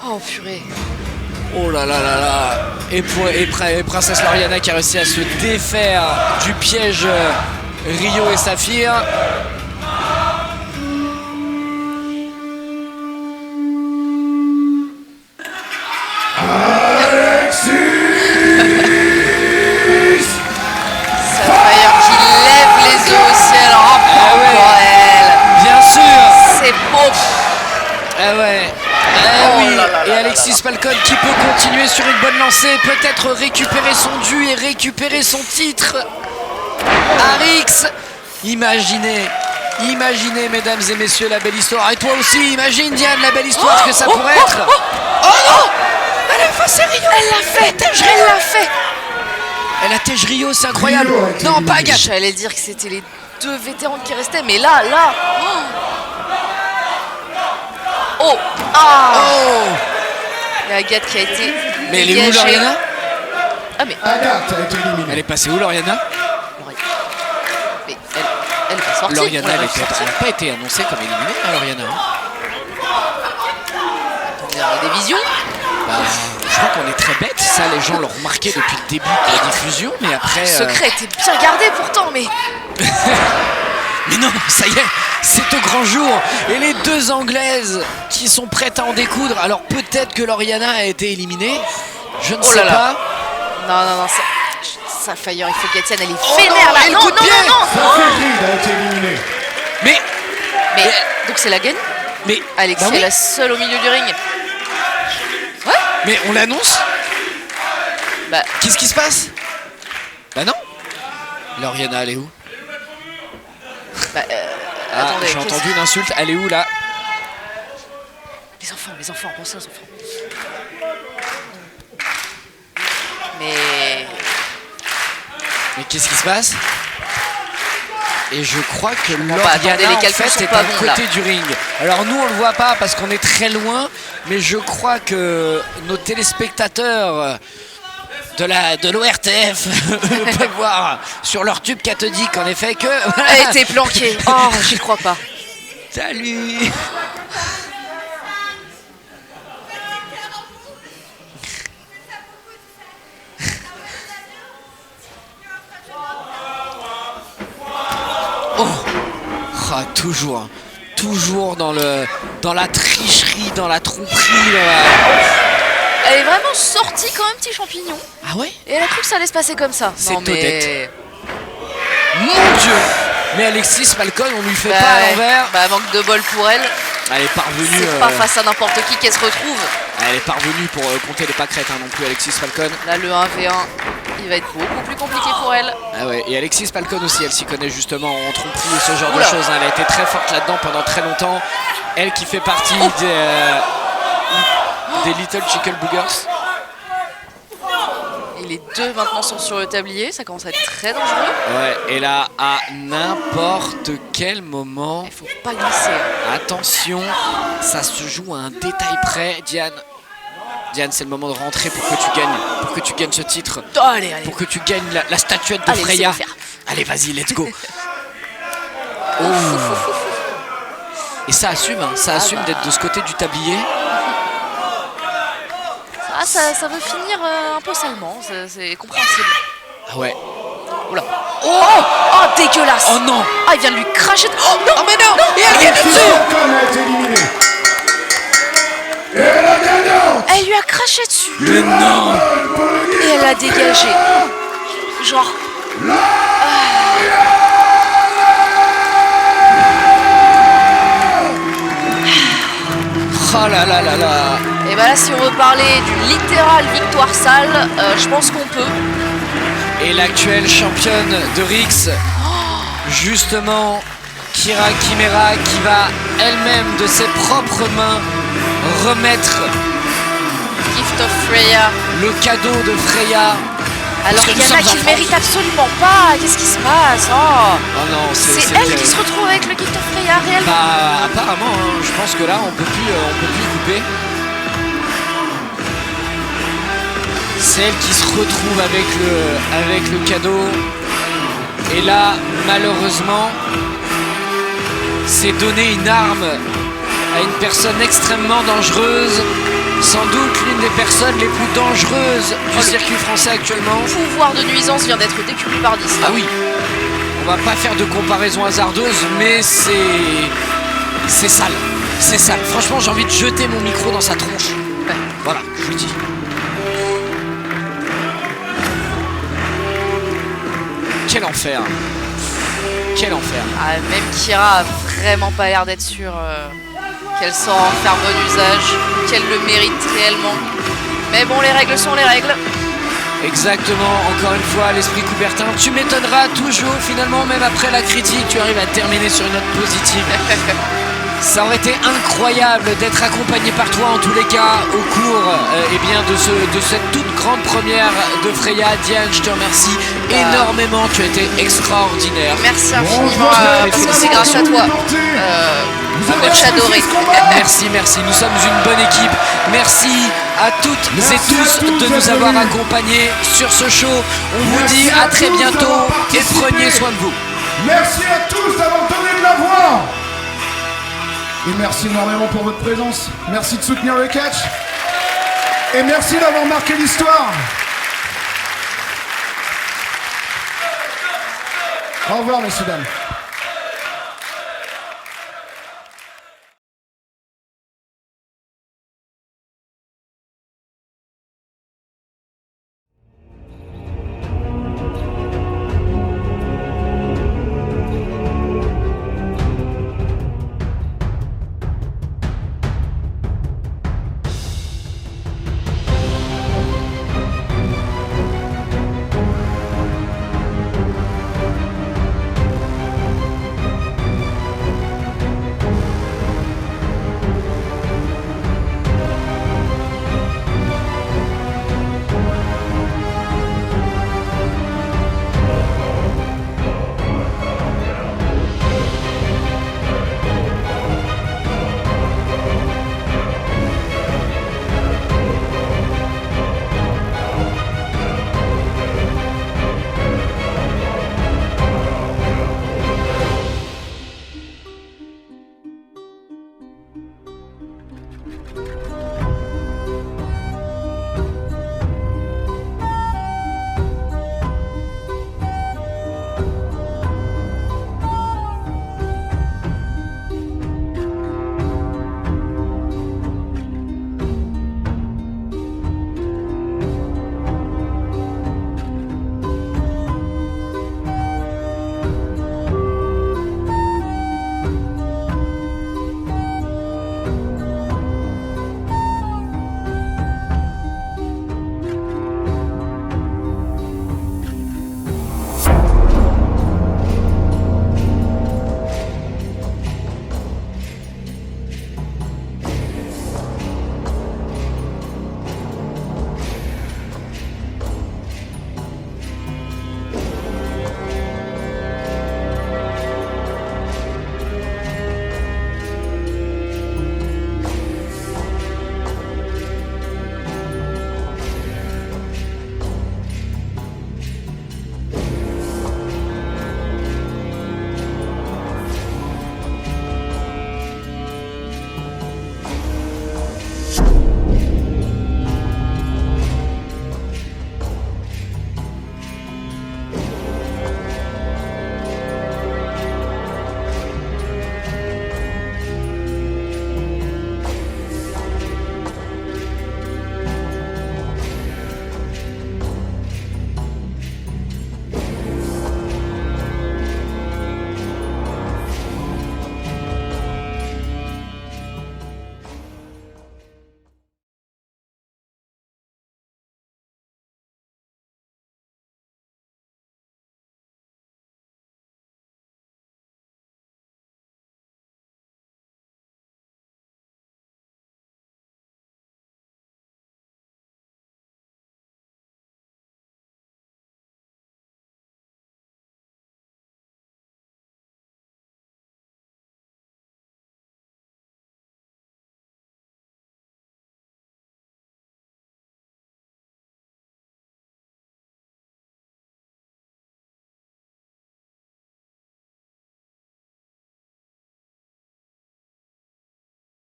Oh purée. Oh là. Et Princesse Lauriana qui a réussi à se défaire du piège Rio et Saphir. Sapphire qui lève les yeux au ciel en pour elle. Bien sûr. C'est beau. Oui. Et Alexis Falcon qui peut continuer sur une bonne lancée, peut-être récupérer son dû et récupérer son titre. Arix, imaginez mesdames et messieurs la belle histoire. Et toi aussi, imagine Diane la belle histoire que ça pourrait être. Oh non, elle a effacé Rio. Elle l'a fait. Elle a tège Rio, c'est incroyable. Non, pas Agathe. J'allais dire que c'était les 2 vétérans qui restaient, mais là. Oh. Il y a Agathe qui a été. Mais elle est où, Lauriana? Ah, mais. Agathe a été éliminée. Elle est passée où, Lauriana? Mais elle est pas sortie. Lauriana, elle n'a pas été annoncée comme éliminée, hein, Lauriana. Il y a des visions. Bah, je crois qu'on est très bêtes. Ça, les gens l'ont remarqué depuis le début de la diffusion, mais après. Le secret était bien gardé pourtant, mais. Mais non, ça y est, c'est au grand jour. Et les 2 Anglaises qui sont prêtes à en découdre. Alors peut-être que Lauriana a été éliminée. Je ne sais pas. Non, ça Fire, il faut qu'elle tienne, elle est vénère là. Non. Sainte-Hélène a été éliminée. Mais donc c'est la gagne. Mais Alexis est la seule au milieu du ring. Ouais. Mais on l'annonce. Bah. Qu'est-ce qui se passe? Bah non. Lauriana, elle est où? Attendez, j'ai entendu une insulte. Elle est où là? Les enfants, pensez aux enfants. Mais qu'est-ce qui se passe? Et je crois que Lauriana les calculs sont est pas à bons, côté là. du ring. Alors nous on le voit pas parce qu'on est très loin, mais je crois que nos téléspectateurs de l'ORTF peuvent voir sur leur tube cathodique en effet que... Elle était planquée. Oh, j'y crois pas. Salut. Toujours dans la tricherie, dans la tromperie. Elle est vraiment sortie comme un petit champignon. Ah ouais? Et elle a cru que ça allait se passer comme ça. C'est non, mais... Mon Dieu! Mais Alexis Falcon, on lui fait pas à l'envers. Bah, manque de bol pour elle. Elle est parvenue. C'est pas face à n'importe qui qu'elle se retrouve. Elle est parvenue pour compter les pâquerettes non plus, Alexis Falcon. Là, le 1v1, il va être beaucoup plus compliqué pour elle. Ah ouais, et Alexis Falcon aussi, elle s'y connaît justement en tromperie et ce genre de choses. Elle a été très forte là-dedans pendant très longtemps. Elle qui fait partie des Little Chicken Boogers. Et les 2 maintenant sont sur le tablier, ça commence à être très dangereux. Ouais, et là, à n'importe quel moment... Il faut pas glisser. Attention, ça se joue à un détail près. Diane, c'est le moment de rentrer pour que tu gagnes ce titre. Oh, allez. Pour que tu gagnes la statuette de Freya. Allez, vas-y, let's go. Et ça assume, d'être de ce côté du tablier. Ça veut finir un peu salement, c'est compréhensible. Ah ouais. Oula. Oh, dégueulasse. Oh non. Ah, il vient de lui cracher. Oh non, mais non. Et elle vient dessus. A été éliminée. Et la gagnante. Elle lui a craché dessus. Mais non. Et elle l'a dégagé. Genre. Oh là là là là. Et bah là, si on veut parler d'une littérale victoire sale, je pense qu'on peut. Et l'actuelle championne de Rix, justement, Kira Kimera, qui va elle-même de ses propres mains remettre Gift of Freya, le cadeau de Freya. Alors qu'il y en a qui ne le méritent absolument pas. Qu'est-ce qui se passe? Oh non, c'est elle qui se retrouve avec le Gift of Freya réellement. Bah apparemment, hein, je pense que là on peut plus couper. C'est elle qui se retrouve avec le cadeau. Et là, malheureusement, c'est donner une arme à une personne extrêmement dangereuse. Sans doute l'une des personnes les plus dangereuses du circuit français actuellement. Le pouvoir de nuisance vient d'être décuplé par 10. Ah oui. On va pas faire de comparaison hasardeuse, mais c'est sale. C'est sale. Franchement, j'ai envie de jeter mon micro dans sa tronche. Ouais. Voilà, je vous le dis. Quel enfer. Quel enfer. Ah, même Kira a vraiment pas l'air d'être sûre qu'elle saura en faire bon usage, qu'elle le mérite réellement. Mais bon, les règles sont les règles. Exactement, encore une fois, l'esprit Coubertin. Tu m'étonneras toujours, finalement, même après la critique, tu arrives à terminer sur une note positive. Ça aurait été incroyable d'être accompagné par toi, en tous les cas, au cours de cette toute grande première de Freya. Diane, je te remercie énormément, tu as été extraordinaire. Merci infiniment, parce que c'est grâce à toi. Coach adoré. Merci, nous sommes une bonne équipe. Merci à toutes et tous de nous avoir accompagnés sur ce show. On vous dit à très bientôt et prenez soin de vous. Merci à tous d'avoir donné de la voix. Et merci énormément pour votre présence. Merci de soutenir le catch. Et merci d'avoir marqué l'histoire. Au revoir, messieurs, dames.